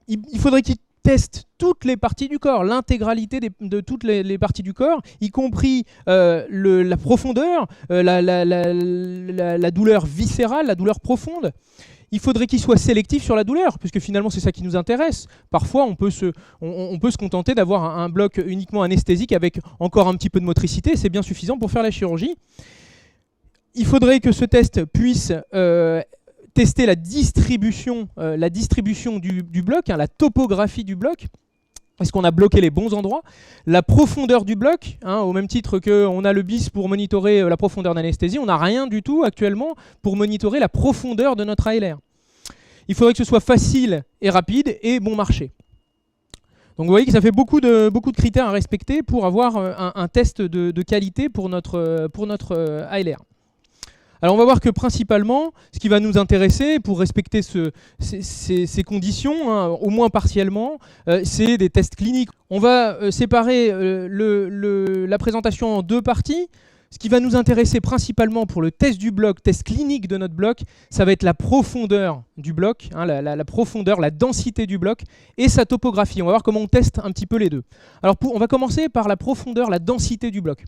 Il faudrait qu'il teste toutes les parties du corps, l'intégralité de toutes les parties du corps, y compris la profondeur, la douleur viscérale, la douleur profonde. Il faudrait qu'il soit sélectif sur la douleur, puisque finalement c'est ça qui nous intéresse. Parfois on peut se contenter d'avoir un bloc uniquement anesthésique avec encore un petit peu de motricité, c'est bien suffisant pour faire la chirurgie. Il faudrait que ce test puisse tester la distribution du bloc, la topographie du bloc. Est-ce qu'on a bloqué les bons endroits? La profondeur du bloc, au même titre qu'on a le BIS pour monitorer la profondeur d'anesthésie, on n'a rien du tout actuellement pour monitorer la profondeur de notre ALR. Il faudrait que ce soit facile et rapide et bon marché. Donc vous voyez que ça fait beaucoup de critères à respecter pour avoir un test de qualité pour notre ALR. Alors on va voir que principalement, ce qui va nous intéresser pour respecter ces conditions, au moins partiellement, c'est des tests cliniques. On va séparer la présentation en deux parties. Ce qui va nous intéresser principalement pour le test du bloc, test clinique de notre bloc, ça va être la profondeur du bloc, la profondeur, la densité du bloc et sa topographie. On va voir comment on teste un petit peu les deux. Alors on va commencer par la profondeur, la densité du bloc.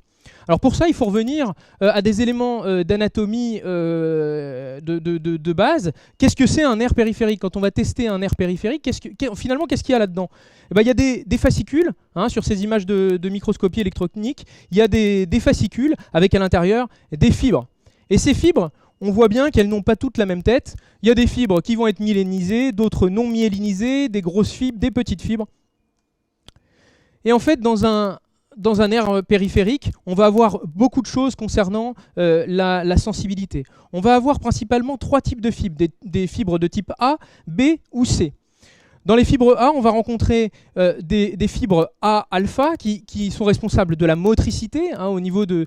Alors pour ça, il faut revenir à des éléments d'anatomie de base. Qu'est-ce que c'est un nerf périphérique? Quand on va tester un nerf périphérique, finalement, qu'est-ce qu'il y a là-dedans? Il y a des fascicules, sur ces images de microscopie électronique. Il y a des fascicules avec à l'intérieur des fibres. Et ces fibres, on voit bien qu'elles n'ont pas toutes la même tête. Il y a des fibres qui vont être myélinisées, d'autres non myélinisées, des grosses fibres, des petites fibres. Et en fait, dans un nerf périphérique, on va avoir beaucoup de choses concernant la sensibilité. On va avoir principalement trois types de fibres, des fibres de type A, B ou C. Dans les fibres A, on va rencontrer des fibres A-alpha qui sont responsables de la motricité. Au niveau de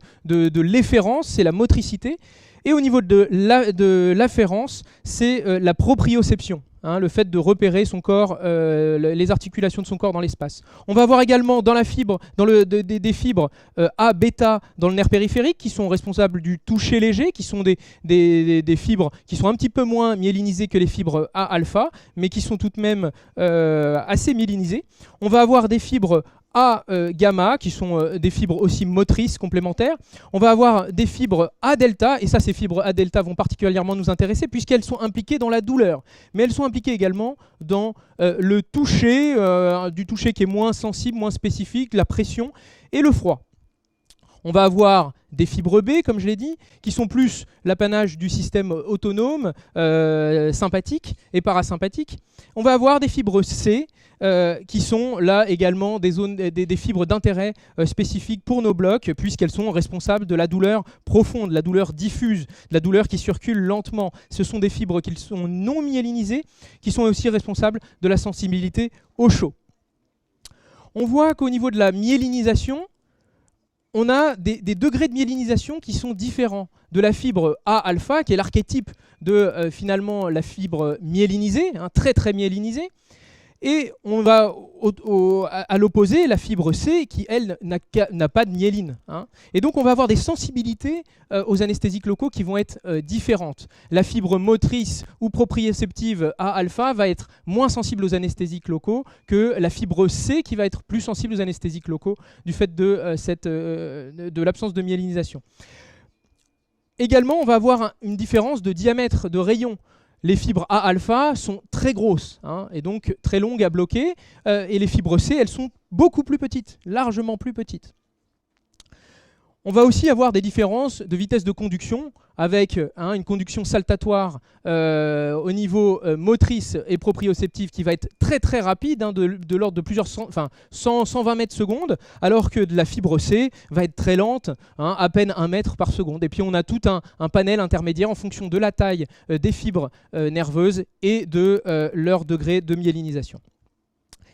l'efférence, c'est la motricité. Et au niveau de l'afférence, c'est la proprioception. Le fait de repérer son corps, les articulations de son corps dans l'espace. On va avoir également dans la fibre, des fibres A-bêta dans le nerf périphérique qui sont responsables du toucher léger, qui sont des fibres qui sont un petit peu moins myélinisées que les fibres A-alpha, mais qui sont tout de même assez myélinisées. On va avoir des fibres A-gamma, qui sont des fibres aussi motrices complémentaires. On va avoir des fibres A-delta, et ça, ces fibres A-delta vont particulièrement nous intéresser puisqu'elles sont impliquées dans la douleur. Mais elles sont impliquées également dans le toucher, du toucher qui est moins sensible, moins spécifique, la pression et le froid. On va avoir des fibres B, comme je l'ai dit, qui sont plus l'apanage du système autonome, sympathique et parasympathique. On va avoir des fibres C, qui sont là également des fibres d'intérêt spécifiques pour nos blocs, puisqu'elles sont responsables de la douleur profonde, la douleur diffuse, la douleur qui circule lentement. Ce sont des fibres qui sont non myélinisées, qui sont aussi responsables de la sensibilité au chaud. On voit qu'au niveau de la myélinisation, on a des degrés de myélinisation qui sont différents. De la fibre A-alpha, qui est l'archétype de finalement la fibre myélinisée, très très myélinisée, Et on va à l'opposé, la fibre C qui, elle, n'a pas de myéline. Hein. Et donc on va avoir des sensibilités aux anesthésiques locaux qui vont être différentes. La fibre motrice ou proprioceptive A-alpha va être moins sensible aux anesthésiques locaux que la fibre C qui va être plus sensible aux anesthésiques locaux du fait de l'absence de myélinisation. Également, on va avoir une différence de diamètre, de rayon. Les fibres A-alpha sont très grosses hein, et donc très longues à bloquer. Et les fibres C, elles sont beaucoup plus petites, largement plus petites. On va aussi avoir des différences de vitesse de conduction avec une conduction saltatoire au niveau motrice et proprioceptive qui va être très très rapide, hein, de l'ordre de plusieurs 120 mètres secondes, alors que de la fibre C va être très lente, hein, à peine 1 mètre par seconde. Et puis on a tout un panel intermédiaire en fonction de la taille des fibres nerveuses et de leur degré de myélinisation.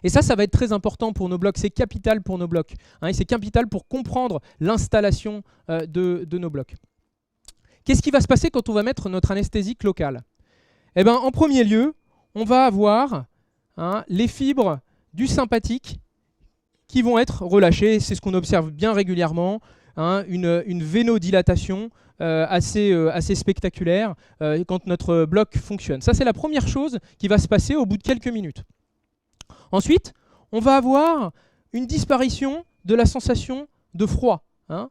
Et ça va être très important pour nos blocs, c'est capital pour nos blocs. Hein, et c'est capital pour comprendre l'installation de nos blocs. Qu'est-ce qui va se passer quand on va mettre notre anesthésique locale ? Eh bien, en premier lieu, on va avoir les fibres du sympathique qui vont être relâchées. C'est ce qu'on observe bien régulièrement, une vénodilatation assez spectaculaire quand notre bloc fonctionne. Ça, c'est la première chose qui va se passer au bout de quelques minutes. Ensuite, on va avoir une disparition de la sensation de froid. Hein,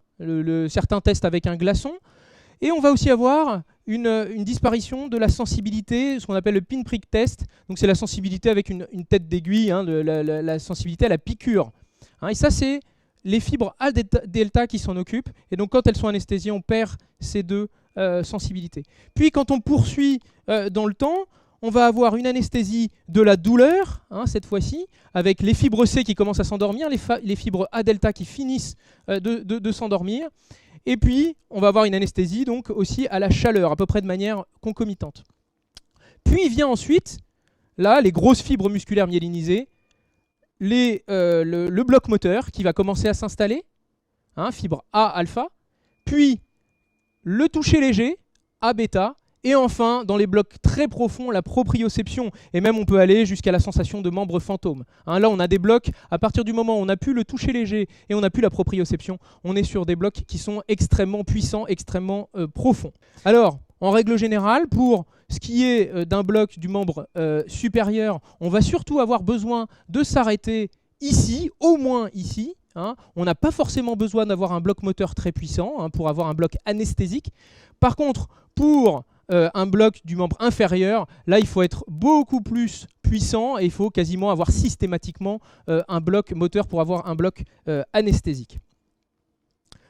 certains testent avec un glaçon. Et on va aussi avoir une disparition de la sensibilité, ce qu'on appelle le pinprick test. Donc c'est la sensibilité avec une tête d'aiguille, hein, la sensibilité à la piqûre. Hein, et ça, c'est les fibres A delta qui s'en occupent. Et donc quand elles sont anesthésiées, on perd ces deux sensibilités. Puis quand on poursuit dans le temps, on va avoir une anesthésie de la douleur, hein, cette fois-ci, avec les fibres C qui commencent à s'endormir, les fibres A delta qui finissent de s'endormir. Et puis, on va avoir une anesthésie donc aussi à la chaleur, à peu près de manière concomitante. Puis vient ensuite, là, les grosses fibres musculaires myélinisées, le bloc moteur qui va commencer à s'installer, hein, fibre A-alpha, puis le toucher léger, A-bêta, et enfin, dans les blocs très profonds, la proprioception. Et même, on peut aller jusqu'à la sensation de membres fantômes. Hein, là, on a des blocs, à partir du moment où on n'a plus le toucher léger et on n'a plus la proprioception, on est sur des blocs qui sont extrêmement puissants, extrêmement profonds. Alors, en règle générale, pour ce qui est d'un bloc du membre supérieur, on va surtout avoir besoin de s'arrêter ici, au moins ici. Hein. On n'a pas forcément besoin d'avoir un bloc moteur très puissant, hein, pour avoir un bloc anesthésique. Par contre, pour un bloc du membre inférieur, là il faut être beaucoup plus puissant et il faut quasiment avoir systématiquement un bloc moteur pour avoir un bloc anesthésique.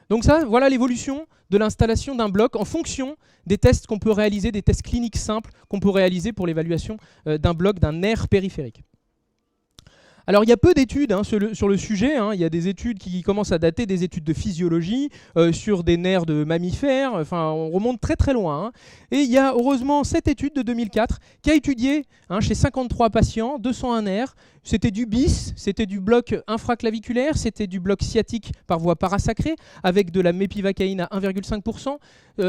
Donc ça, voilà l'évolution de l'installation d'un bloc en fonction des tests qu'on peut réaliser, des tests cliniques simples qu'on peut réaliser pour l'évaluation d'un bloc, d'un nerf périphérique. Alors il y a peu d'études sur le sujet, hein. Il y a des études qui commencent à dater des études de physiologie sur des nerfs de mammifères, enfin on remonte très très loin. Hein. Et il y a heureusement cette étude de 2004 qui a étudié chez 53 patients 201 nerfs, c'était du BIS, c'était du bloc infraclaviculaire, c'était du bloc sciatique par voie parasacrée avec de la mépivacaïne à 1,5%.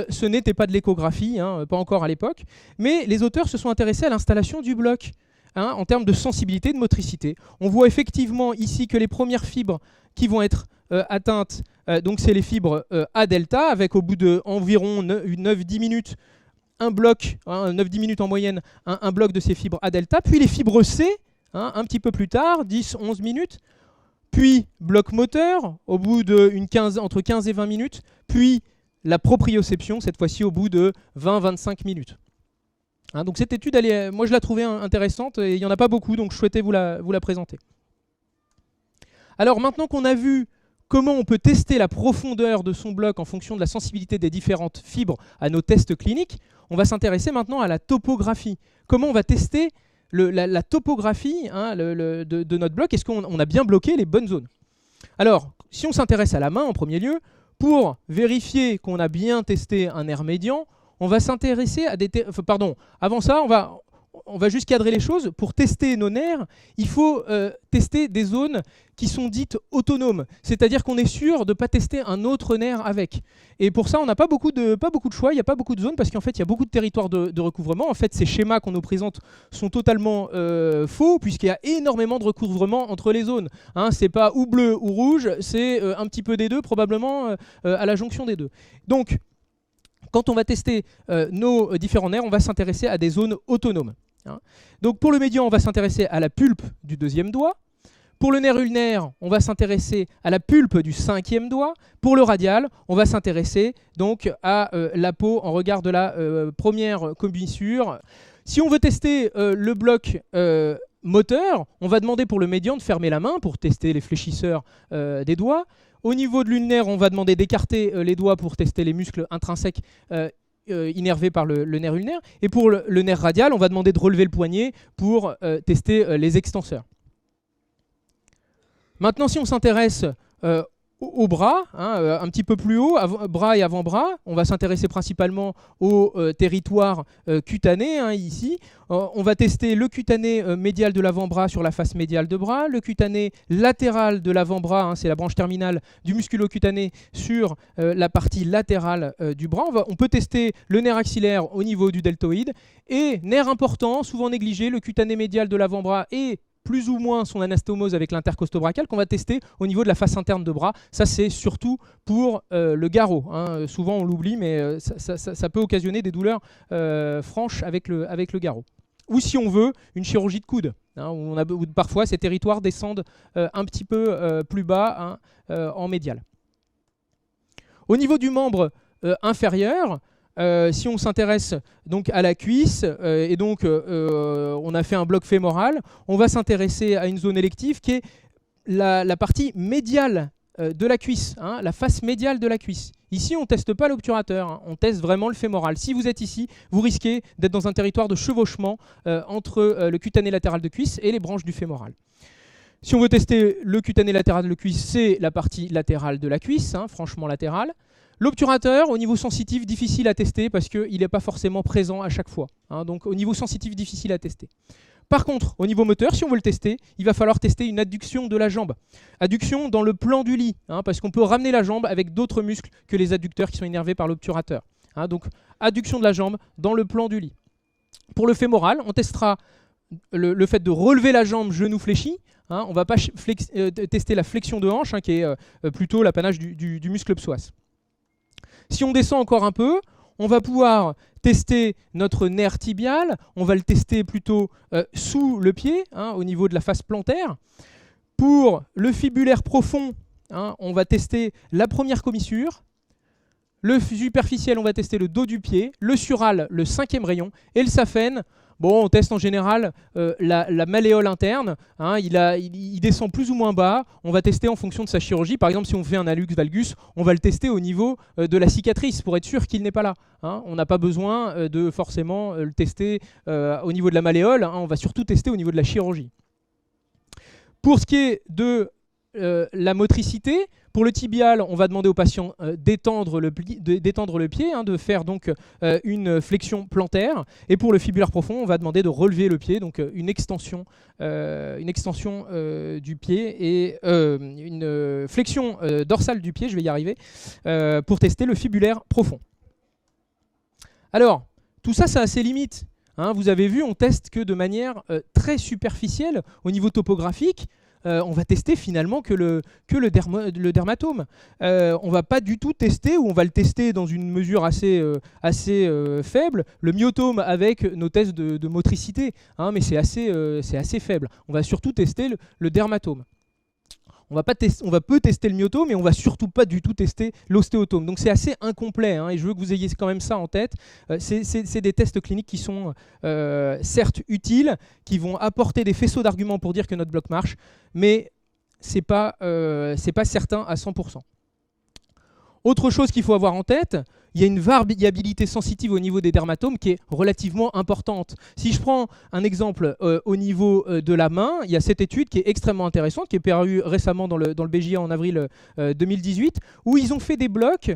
Ce n'était pas de l'échographie, hein, pas encore à l'époque, mais les auteurs se sont intéressés à l'installation du bloc. Hein, en termes de sensibilité, de motricité. On voit effectivement ici que les premières fibres qui vont être atteintes, donc c'est les fibres A delta, avec au bout de environ 9-10 minutes, un bloc, 9-10 minutes en moyenne, un bloc de ces fibres A delta, puis les fibres C, un petit peu plus tard, 10-11 minutes, puis bloc moteur, au bout de entre 15 et 20 minutes, puis la proprioception, cette fois-ci au bout de 20-25 minutes. Hein, donc cette étude, moi je la trouvais intéressante et il n'y en a pas beaucoup, donc je souhaitais vous la présenter. Alors maintenant qu'on a vu comment on peut tester la profondeur de son bloc en fonction de la sensibilité des différentes fibres à nos tests cliniques, on va s'intéresser maintenant à la topographie. Comment on va tester la topographie de notre bloc? Est-ce qu'on a bien bloqué les bonnes zones? Alors, si on s'intéresse à la main en premier lieu, pour vérifier qu'on a bien testé un nerf médian, on va s'intéresser à des... avant ça, on va juste cadrer les choses. Pour tester nos nerfs, il faut tester des zones qui sont dites autonomes. C'est-à-dire qu'on est sûr de ne pas tester un autre nerf avec. Et pour ça, on n'a pas beaucoup de choix, il n'y a pas beaucoup de zones, parce qu'en fait, il y a beaucoup de territoires de recouvrement. En fait, ces schémas qu'on nous présente sont totalement faux, puisqu'il y a énormément de recouvrement entre les zones. Hein, c'est pas ou bleu ou rouge, c'est un petit peu des deux, probablement à la jonction des deux. Donc, quand on va tester nos différents nerfs, on va s'intéresser à des zones autonomes. Hein. Donc pour le médian, on va s'intéresser à la pulpe du 2e doigt. Pour le nerf ulnaire, on va s'intéresser à la pulpe du 5e doigt. Pour le radial, on va s'intéresser donc à la peau en regard de la première commissure. Si on veut tester le bloc moteur, on va demander pour le médian de fermer la main pour tester les fléchisseurs des doigts. Au niveau de l'ulnaire, on va demander d'écarter les doigts pour tester les muscles intrinsèques innervés par le nerf ulnaire. Et pour le nerf radial, on va demander de relever le poignet pour tester les extenseurs. Maintenant, si on s'intéresse au bras, hein, un petit peu plus haut, bras et avant-bras, on va s'intéresser principalement au territoire cutané, hein, ici. On va tester le cutané médial de l'avant-bras sur la face médiale de bras, le cutané latéral de l'avant-bras, hein, c'est la branche terminale du musculo-cutané sur la partie latérale du bras. On peut tester le nerf axillaire au niveau du deltoïde, et nerf important, souvent négligé, le cutané médial de l'avant-bras et plus ou moins son anastomose avec l'intercostobrachial qu'on va tester au niveau de la face interne de bras. Ça, c'est surtout pour le garrot. Hein. Souvent, on l'oublie, mais ça peut occasionner des douleurs franches avec le garrot. Ou si on veut, une chirurgie de coude, hein, où parfois ces territoires descendent un petit peu plus bas, hein, en médial. Au niveau du membre inférieur, si on s'intéresse donc à la cuisse, et donc on a fait un bloc fémoral, on va s'intéresser à une zone élective qui est la partie médiale de la cuisse, hein, la face médiale de la cuisse. Ici, on ne teste pas l'obturateur, hein, on teste vraiment le fémoral. Si vous êtes ici, vous risquez d'être dans un territoire de chevauchement entre le cutané latéral de cuisse et les branches du fémoral. Si on veut tester le cutané latéral de cuisse, c'est la partie latérale de la cuisse, hein, franchement latérale. L'obturateur, au niveau sensitif, difficile à tester parce qu'il n'est pas forcément présent à chaque fois. Hein, donc au niveau sensitif, difficile à tester. Par contre, au niveau moteur, si on veut le tester, il va falloir tester une adduction de la jambe. Adduction dans le plan du lit, hein, parce qu'on peut ramener la jambe avec d'autres muscles que les adducteurs qui sont innervés par l'obturateur. Hein, donc adduction de la jambe dans le plan du lit. Pour le fémoral, on testera le fait de relever la jambe genou fléchi. Hein, on ne va pas tester la flexion de hanche, hein, qui est plutôt l'apanage du muscle psoas. Si on descend encore un peu, on va pouvoir tester notre nerf tibial, on va le tester plutôt sous le pied, hein, au niveau de la face plantaire. Pour le fibulaire profond, hein, on va tester la première commissure. Le superficiel, on va tester le dos du pied. Le sural, le 5e rayon. Et le saphène, bon, on teste en général la malléole interne. Hein, il descend plus ou moins bas. On va tester en fonction de sa chirurgie. Par exemple, si on fait un hallux valgus, on va le tester au niveau de la cicatrice pour être sûr qu'il n'est pas là. Hein, on n'a pas besoin de forcément le tester au niveau de la malléole. Hein, on va surtout tester au niveau de la chirurgie. Pour ce qui est de la motricité, pour le tibial, on va demander au patient d'étendre le pied, hein, de faire donc une flexion plantaire. Et pour le fibulaire profond, on va demander de relever le pied, donc une extension du pied et une flexion dorsale du pied, je vais y arriver, pour tester le fibulaire profond. Alors, tout ça, ça a ses limites. Hein, vous avez vu, on teste que de manière très superficielle au niveau topographique. On va tester finalement que le dermatome. On ne va pas du tout tester, ou on va le tester dans une mesure assez faible, le myotome avec nos tests de motricité, hein, mais c'est assez faible. On va surtout tester le dermatome. On va peu tester le myotome, mais on va surtout pas du tout tester l'ostéotome. Donc c'est assez incomplet, hein, et je veux que vous ayez quand même ça en tête. C'est des tests cliniques qui sont certes utiles, qui vont apporter des faisceaux d'arguments pour dire que notre bloc marche, mais c'est pas certain à 100%. Autre chose qu'il faut avoir en tête, il y a une variabilité sensitive au niveau des dermatomes qui est relativement importante. Si je prends un exemple au niveau de la main, il y a cette étude qui est extrêmement intéressante, qui est parue récemment dans le BJA en avril 2018, où ils ont fait des blocs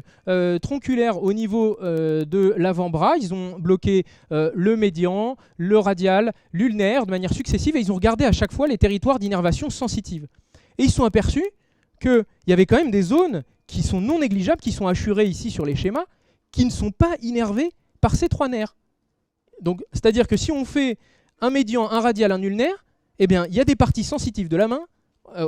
tronculaires au niveau de l'avant-bras. Ils ont bloqué le médian, le radial, l'ulnaire de manière successive, et ils ont regardé à chaque fois les territoires d'innervation sensitive. Et ils se sont aperçus qu'il y avait quand même des zones qui sont non négligeables, qui sont assurées ici sur les schémas, qui ne sont pas innervés par ces 3 nerfs. Donc, c'est-à-dire que si on fait un médian, un radial, un ulnaire, eh bien, il y a des parties sensitives de la main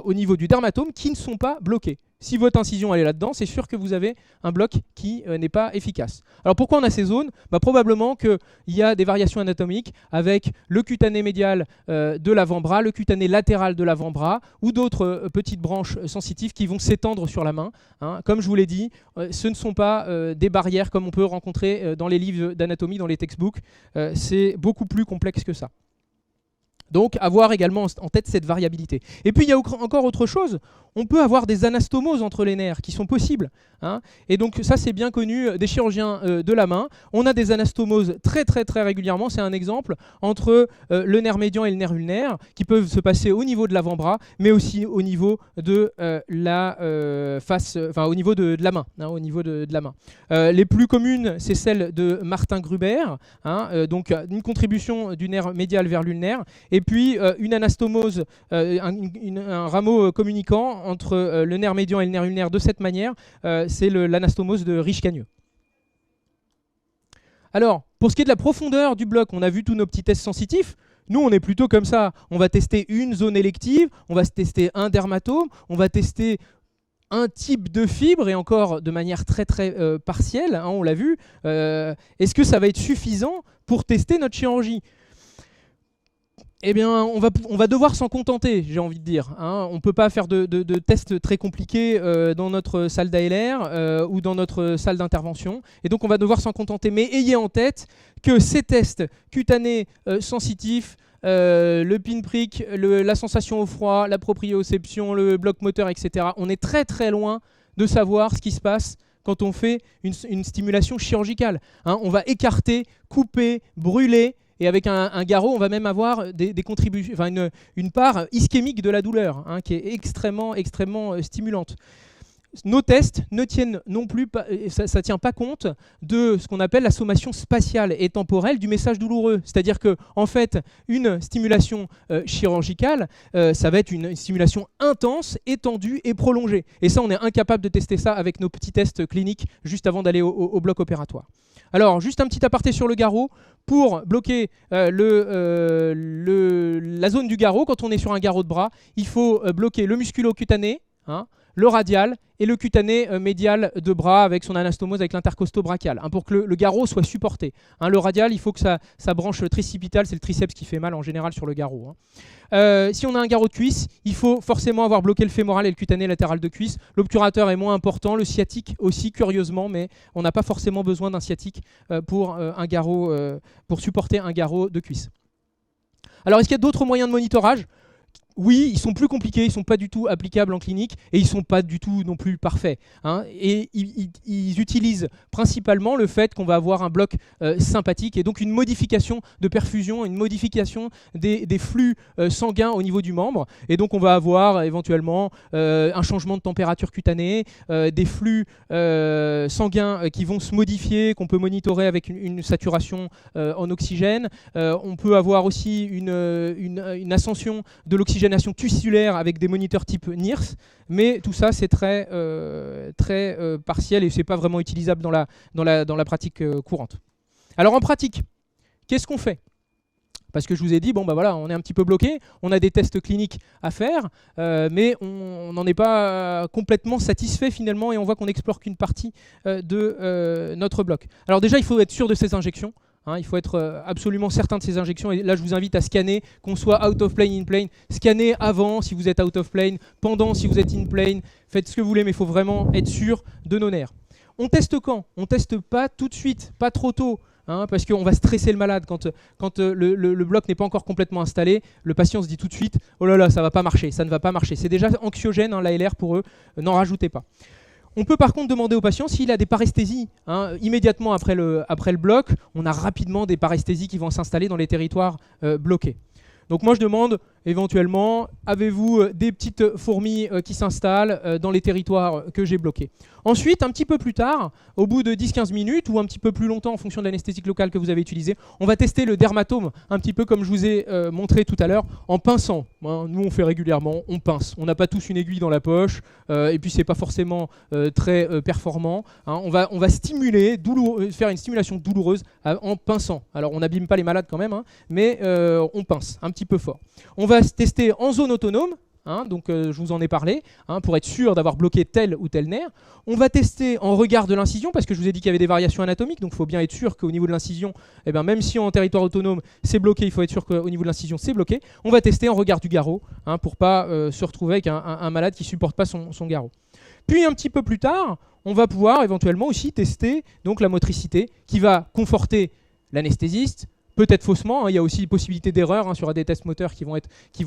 au niveau du dermatome qui ne sont pas bloquées. Si votre incision elle est là-dedans, c'est sûr que vous avez un bloc qui n'est pas efficace. Alors pourquoi on a ces zones ? Probablement qu'il y a des variations anatomiques avec le cutané médial de l'avant-bras, le cutané latéral de l'avant-bras ou d'autres petites branches sensitives qui vont s'étendre sur la main. Hein. Comme je vous l'ai dit, ce ne sont pas des barrières comme on peut rencontrer dans les livres d'anatomie, dans les textbooks. C'est beaucoup plus complexe que ça. Donc, avoir également en tête cette variabilité. Et puis, il y a encore autre chose. On peut avoir des anastomoses entre les nerfs qui sont possibles. Hein. Et donc, ça, c'est bien connu des chirurgiens de la main. On a des anastomoses très régulièrement. C'est un exemple entre le nerf médian et le nerf ulnaire qui peuvent se passer au niveau de l'avant-bras, mais aussi au niveau de la face, enfin, au niveau de la main. Hein, au niveau de la main. Les plus communes, c'est celle de Martin Gruber. Hein, donc, une contribution du nerf médial vers l'ulnaire. Et puis une anastomose, un rameau communicant entre le nerf médian et le nerf ulnaire de cette manière, c'est l'anastomose de Rich-Cagneux. Alors, pour ce qui est de la profondeur du bloc, on a vu tous nos petits tests sensitifs. Nous, on est plutôt comme ça. On va tester une zone élective, on va tester un dermatome, on va tester un type de fibre, et encore de manière très partielle, hein, on l'a vu. Est-ce que ça va être suffisant pour tester notre chirurgie ? Eh bien, on va devoir s'en contenter, j'ai envie de dire. Hein. On ne peut pas faire de tests très compliqués dans notre salle d'ALR ou dans notre salle d'intervention. Et donc, on va devoir s'en contenter. Mais ayez en tête que ces tests cutanés sensitifs, le pinprick, la sensation au froid, la proprioception, le bloc moteur, etc., on est très loin de savoir ce qui se passe quand on fait une stimulation chirurgicale. Hein. On va écarter, couper, brûler. Et avec un garrot, on va même avoir des contributions, enfin une part ischémique de la douleur, hein, qui est extrêmement stimulante. Nos tests ne tiennent non plus, ça ne tient pas compte de ce qu'on appelle la sommation spatiale et temporelle du message douloureux. C'est-à-dire que, en fait, une stimulation chirurgicale, ça va être une stimulation intense, étendue et prolongée. Et ça, on est incapable de tester ça avec nos petits tests cliniques juste avant d'aller au bloc opératoire. Alors, juste un petit aparté sur le garrot. Pour bloquer la zone du garrot, quand on est sur un garrot de bras, il faut bloquer le musculo-cutané, hein, le radial et le cutané médial de bras avec son anastomose avec l'intercosto-brachial, hein, pour que le garrot soit supporté. Hein, le radial, il faut que sa branche tricipitale, c'est le triceps qui fait mal en général sur le garrot. Hein. Si on a un garrot de cuisse, il faut forcément avoir bloqué le fémoral et le cutané latéral de cuisse. L'obturateur est moins important, le sciatique aussi, curieusement, mais on n'a pas forcément besoin d'un sciatique pour supporter un garrot de cuisse. Alors, est-ce qu'il y a d'autres moyens de monitorage ? Oui, ils sont plus compliqués, ils ne sont pas du tout applicables en clinique et ils ne sont pas du tout non plus parfaits. Hein. Et ils utilisent principalement le fait qu'on va avoir un bloc sympathique et donc une modification de perfusion, une modification des flux sanguins au niveau du membre. Et donc on va avoir éventuellement un changement de température cutanée, des flux sanguins qui vont se modifier, qu'on peut monitorer avec une saturation en oxygène. On peut avoir aussi une ascension de l'oxygénation tissulaire avec des moniteurs type NIRS, mais tout ça c'est très partiel et c'est pas vraiment utilisable dans la pratique courante. Alors en pratique, qu'est-ce qu'on fait ? Parce que je vous ai dit, bon bah voilà, on est un petit peu bloqué, on a des tests cliniques à faire, mais on n'en est pas complètement satisfait finalement et on voit qu'on n'explore qu'une partie de notre bloc. Alors déjà, il faut être sûr de ces injections. Hein, il faut être absolument certain de ces injections. Et là, je vous invite à scanner, qu'on soit out of plane, in plane. Scannez avant si vous êtes out of plane, pendant si vous êtes in plane. Faites ce que vous voulez, mais il faut vraiment être sûr de nos nerfs. On teste quand ? On ne teste pas tout de suite, pas trop tôt. Hein, parce qu'on va stresser le malade quand le bloc n'est pas encore complètement installé. Le patient se dit tout de suite « Oh là là, ça ne va pas marcher, ça ne va pas marcher ». C'est déjà anxiogène, hein, l'ALR pour eux, n'en rajoutez pas. On peut par contre demander au patient s'il a des paresthésies. Immédiatement après le bloc, on a rapidement des paresthésies qui vont s'installer dans les territoires bloqués. Donc moi je demande éventuellement, avez-vous des petites fourmis qui s'installent dans les territoires que j'ai bloqués. Ensuite, un petit peu plus tard, au bout de 10-15 minutes ou un petit peu plus longtemps en fonction de l'anesthésique locale que vous avez utilisée, on va tester le dermatome, un petit peu comme je vous ai montré tout à l'heure, en pinçant. Nous on fait régulièrement, on pince. On n'a pas tous une aiguille dans la poche, et puis c'est pas forcément très performant. On va stimuler, faire une stimulation douloureuse en pinçant. Alors on n'abîme pas les malades quand même, mais on pince un petit peu fort. On va tester en zone autonome, donc je vous en ai parlé, pour être sûr d'avoir bloqué tel ou tel nerf. On va tester en regard de l'incision, parce que je vous ai dit qu'il y avait des variations anatomiques, donc il faut bien être sûr qu'au niveau de l'incision, même si en territoire autonome c'est bloqué, il faut être sûr qu'au niveau de l'incision c'est bloqué. On va tester en regard du garrot, pour pas se retrouver avec un malade qui ne supporte pas son garrot. Puis un petit peu plus tard, on va pouvoir éventuellement aussi tester donc, la motricité, qui va conforter l'anesthésiste, peut-être faussement, il y a aussi possibilité d'erreur sur des tests moteurs qui vont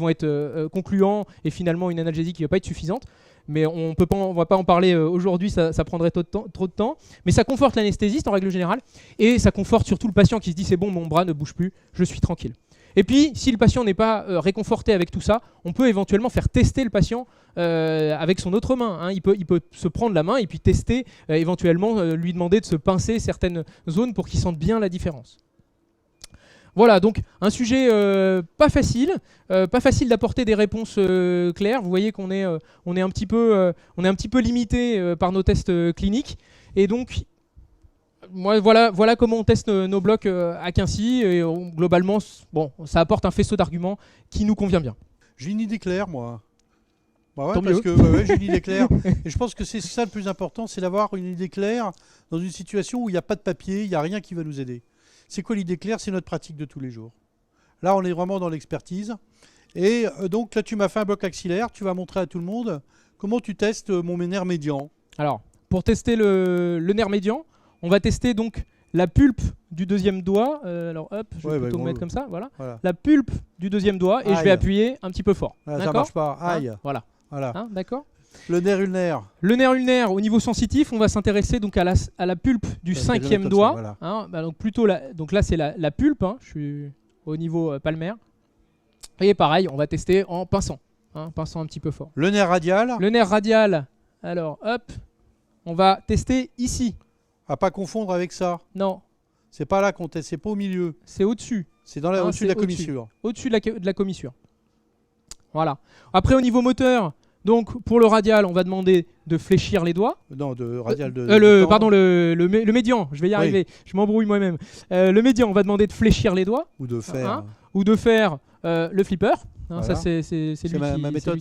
être concluants et finalement une analgésie qui ne va pas être suffisante. Mais on ne va pas en parler aujourd'hui, ça prendrait trop de temps. Mais ça conforte l'anesthésiste en règle générale et ça conforte surtout le patient qui se dit c'est bon, mon bras ne bouge plus, je suis tranquille. Et puis, si le patient n'est pas réconforté avec tout ça, on peut éventuellement faire tester le patient avec son autre main. Il peut se prendre la main et puis tester, éventuellement lui demander de se pincer certaines zones pour qu'il sente bien la différence. Voilà, donc un sujet pas facile d'apporter des réponses claires. Vous voyez qu'on est un petit peu limité par nos tests cliniques. Et donc, voilà comment on teste nos blocs à Quincy. Et globalement, ça apporte un faisceau d'arguments qui nous convient bien. J'ai une idée claire, moi. Bah ouais, Tant parce mieux. que j'ai une idée claire. Et je pense que c'est ça le plus important, c'est d'avoir une idée claire dans une situation où il n'y a pas de papier, il n'y a rien qui va nous aider. C'est quoi l'idée claire? C'est notre pratique de tous les jours. Là, on est vraiment dans l'expertise. Et donc, là, tu m'as fait un bloc axillaire. Tu vas montrer à tout le monde comment tu testes mon nerf médian. Alors, pour tester le nerf médian, on va tester donc la pulpe du deuxième doigt. Alors, hop, je vais plutôt me mettre comme ça. Voilà. La pulpe du deuxième doigt et je vais appuyer un petit peu fort. Voilà, ça marche pas. Aïe. Voilà. D'accord. Le nerf ulnaire. Le nerf ulnaire, au niveau sensitif, on va s'intéresser donc à la pulpe du cinquième doigt. Voilà. Donc plutôt donc là c'est la pulpe. Je suis au niveau palmaire. Et pareil, on va tester en pinçant, pinçant un petit peu fort. Le nerf radial. Le nerf radial. Alors hop, on va tester ici. À pas confondre avec ça. Non. C'est pas là qu'on teste, c'est pas au milieu. C'est au-dessus. C'est au-dessus de la commissure. Au-dessus de la commissure. Voilà. Après au niveau moteur. Donc pour le radial, on va demander de fléchir les doigts. Non, de radial de... le médian, je vais y arriver, je m'embrouille moi-même. Le médian, on va demander de fléchir les doigts. Ou de faire... ou de faire le flipper. Voilà. Ça c'est lui ma méthode,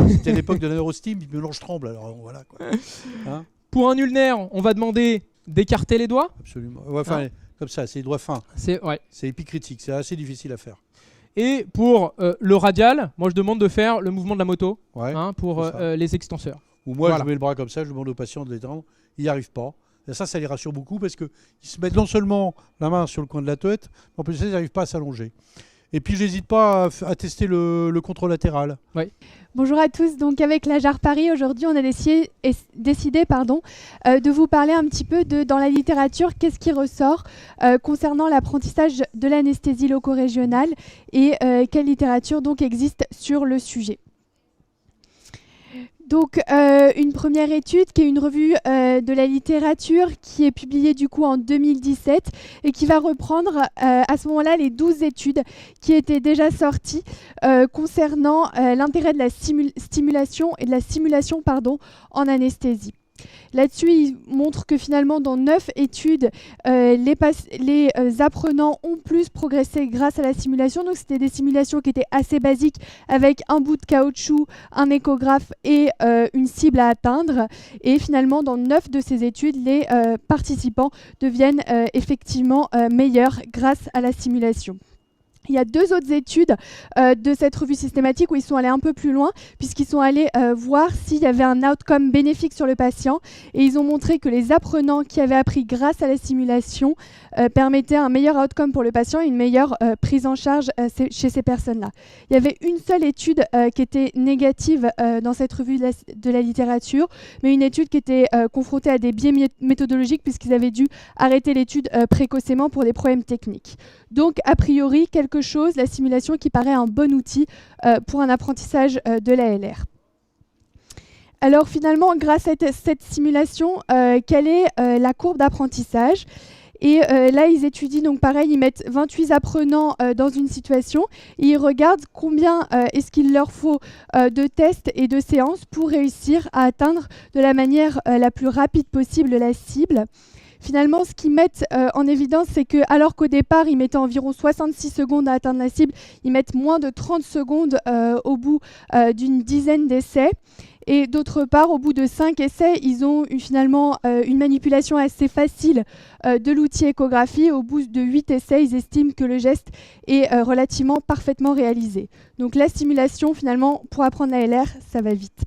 c'était l'époque de la neurostime, il mélange tremble, alors voilà quoi. Pour un ulnaire, on va demander d'écarter les doigts. Absolument. Comme ça, c'est les doigts fins. C'est épicritique, c'est assez difficile à faire. Et pour le radial, moi je demande de faire le mouvement de la moto pour les extenseurs. Ou moi je mets le bras comme ça, je demande au patient de l'étendre, il n'y arrive pas. Et ça les rassure beaucoup parce qu'ils se mettent non seulement la main sur le coin de la tête, mais en plus ils n'arrivent pas à s'allonger. Et puis j'hésite pas à tester le controlatéral. Oui. Bonjour à tous, donc avec la JAR Paris, aujourd'hui on a décidé de vous parler un petit peu dans la littérature, qu'est-ce qui ressort concernant l'apprentissage de l'anesthésie loco-régionale et quelle littérature donc existe sur le sujet. Donc une première étude qui est une revue de la littérature qui est publiée du coup en 2017 et qui va reprendre à ce moment-là les 12 études qui étaient déjà sorties concernant l'intérêt de la stimulation et de la simulation en anesthésie. Là-dessus, il montre que finalement, dans 9 études, les apprenants ont plus progressé grâce à la simulation. Donc, c'était des simulations qui étaient assez basiques avec un bout de caoutchouc, un échographe et une cible à atteindre. Et finalement, dans 9 de ces études, les participants deviennent effectivement meilleurs grâce à la simulation. Il y a 2 autres études de cette revue systématique où ils sont allés un peu plus loin, puisqu'ils sont allés voir s'il y avait un outcome bénéfique sur le patient. Et ils ont montré que les apprenants qui avaient appris grâce à la simulation permettaient un meilleur outcome pour le patient et une meilleure prise en charge chez ces personnes-là. Il y avait une seule étude qui était négative dans cette revue de la littérature, mais une étude qui était confrontée à des biais méthodologiques, puisqu'ils avaient dû arrêter l'étude précocement pour des problèmes techniques. Donc, a priori, la simulation qui paraît un bon outil pour un apprentissage de l'ALR. Alors finalement, grâce à cette simulation, quelle est la courbe d'apprentissage ? Et là, ils étudient, donc pareil, ils mettent 28 apprenants dans une situation et ils regardent combien est-ce qu'il leur faut de tests et de séances pour réussir à atteindre de la manière la plus rapide possible la cible. Finalement, ce qu'ils mettent en évidence, c'est que, alors qu'au départ, ils mettaient environ 66 secondes à atteindre la cible, ils mettent moins de 30 secondes au bout d'une dizaine d'essais. Et d'autre part, au bout de 5 essais, ils ont finalement une manipulation assez facile de l'outil échographie. Au bout de 8 essais, ils estiment que le geste est relativement parfaitement réalisé. Donc la simulation, finalement, pour apprendre la LR, ça va vite.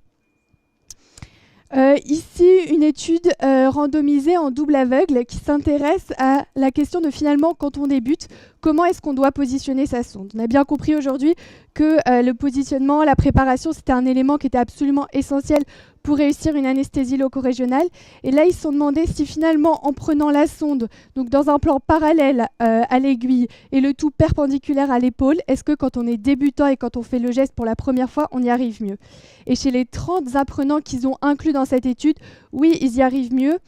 Ici, une étude randomisée en double aveugle qui s'intéresse à la question de finalement, quand on débute, comment est-ce qu'on doit positionner sa sonde. On a bien compris aujourd'hui que le positionnement, la préparation, c'était un élément qui était absolument essentiel pour réussir une anesthésie loco-régionale. Et là, ils se sont demandé si finalement, en prenant la sonde, donc dans un plan parallèle à l'aiguille et le tout perpendiculaire à l'épaule, est-ce que quand on est débutant et quand on fait le geste pour la première fois, on y arrive mieux? Et chez les 30 apprenants qu'ils ont inclus dans cette étude, oui, ils y arrivent mieux.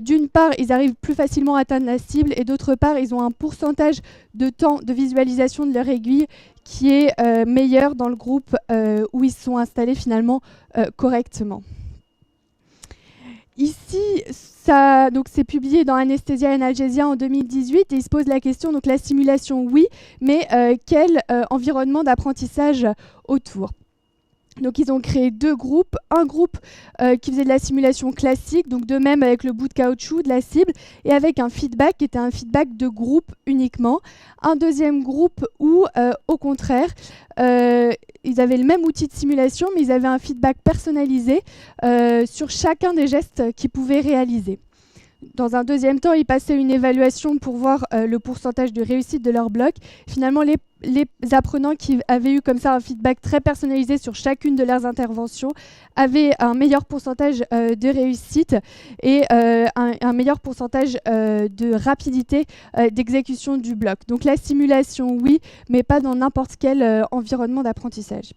D'une part, ils arrivent plus facilement à atteindre la cible et d'autre part, ils ont un pourcentage de temps de visualisation de leur aiguille qui est meilleur dans le groupe où ils sont installés finalement correctement. Ici, donc c'est publié dans Anesthesia and Analgesia en 2018 et il se pose la question, donc la simulation, oui, mais quel environnement d'apprentissage autour? Donc ils ont créé 2 groupes, un groupe qui faisait de la simulation classique, donc de même avec le bout de caoutchouc de la cible, et avec un feedback qui était un feedback de groupe uniquement. Un deuxième groupe où, au contraire, ils avaient le même outil de simulation, mais ils avaient un feedback personnalisé sur chacun des gestes qu'ils pouvaient réaliser. Dans un deuxième temps, ils passaient une évaluation pour voir le pourcentage de réussite de leur bloc. Finalement, les apprenants qui avaient eu comme ça un feedback très personnalisé sur chacune de leurs interventions avaient un meilleur pourcentage de réussite et un meilleur pourcentage de rapidité d'exécution du bloc. Donc la simulation, oui, mais pas dans n'importe quel environnement d'apprentissage.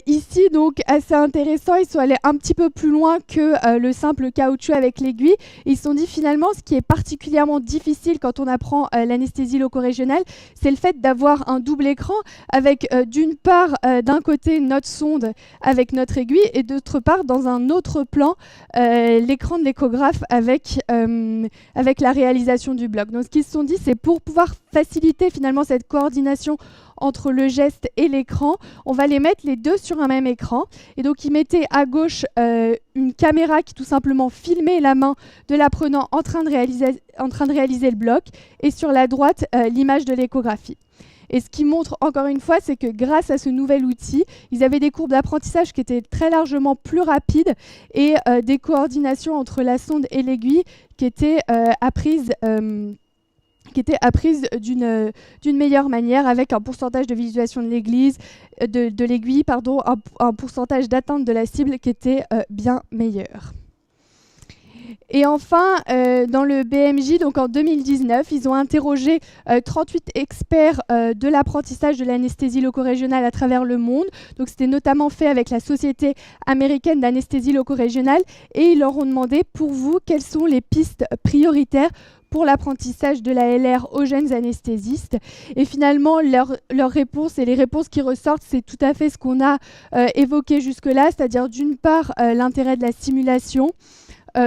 Ici, donc, assez intéressant, ils sont allés un petit peu plus loin que le simple caoutchouc avec l'aiguille. Ils se sont dit finalement, ce qui est particulièrement difficile quand on apprend l'anesthésie loco-régionale, c'est le fait d'avoir un double écran avec d'une part, d'un côté, notre sonde avec notre aiguille et d'autre part, dans un autre plan, l'écran de l'échographe avec la réalisation du bloc. Donc, ce qu'ils se sont dit, c'est pour pouvoir faciliter finalement cette coordination entre le geste et l'écran, on va les mettre les deux sur un même écran. Et donc, ils mettaient à gauche une caméra qui tout simplement filmait la main de l'apprenant en train de réaliser le bloc, et sur la droite, l'image de l'échographie. Et ce qui montre encore une fois, c'est que grâce à ce nouvel outil, ils avaient des courbes d'apprentissage qui étaient très largement plus rapides et des coordinations entre la sonde et l'aiguille qui étaient apprises d'une meilleure manière, avec un pourcentage de visualisation de l'aiguille, un pourcentage d'atteinte de la cible qui était bien meilleur. Et enfin, dans le BMJ, donc en 2019, ils ont interrogé 38 experts de l'apprentissage de l'anesthésie loco-régionale à travers le monde. Donc c'était notamment fait avec la Société américaine d'anesthésie loco-régionale, et ils leur ont demandé, pour vous, quelles sont les pistes prioritaires pour l'apprentissage de la LR aux jeunes anesthésistes. Et finalement, leurs réponses et les réponses qui ressortent, c'est tout à fait ce qu'on a évoqué jusque-là, c'est-à-dire d'une part l'intérêt de la simulation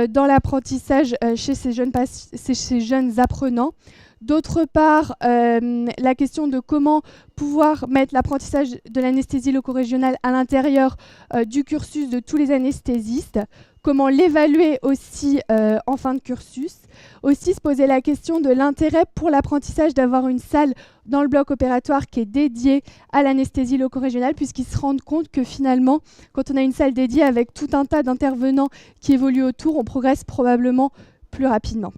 dans l'apprentissage chez ces jeunes apprenants. D'autre part, la question de comment pouvoir mettre l'apprentissage de l'anesthésie loco-régionale à l'intérieur du cursus de tous les anesthésistes. comment l'évaluer aussi en fin de cursus. Aussi se poser la question de l'intérêt pour l'apprentissage d'avoir une salle dans le bloc opératoire qui est dédiée à l'anesthésie loco-régionale, puisqu'ils se rendent compte que finalement, quand on a une salle dédiée avec tout un tas d'intervenants qui évoluent autour, on progresse probablement plus rapidement.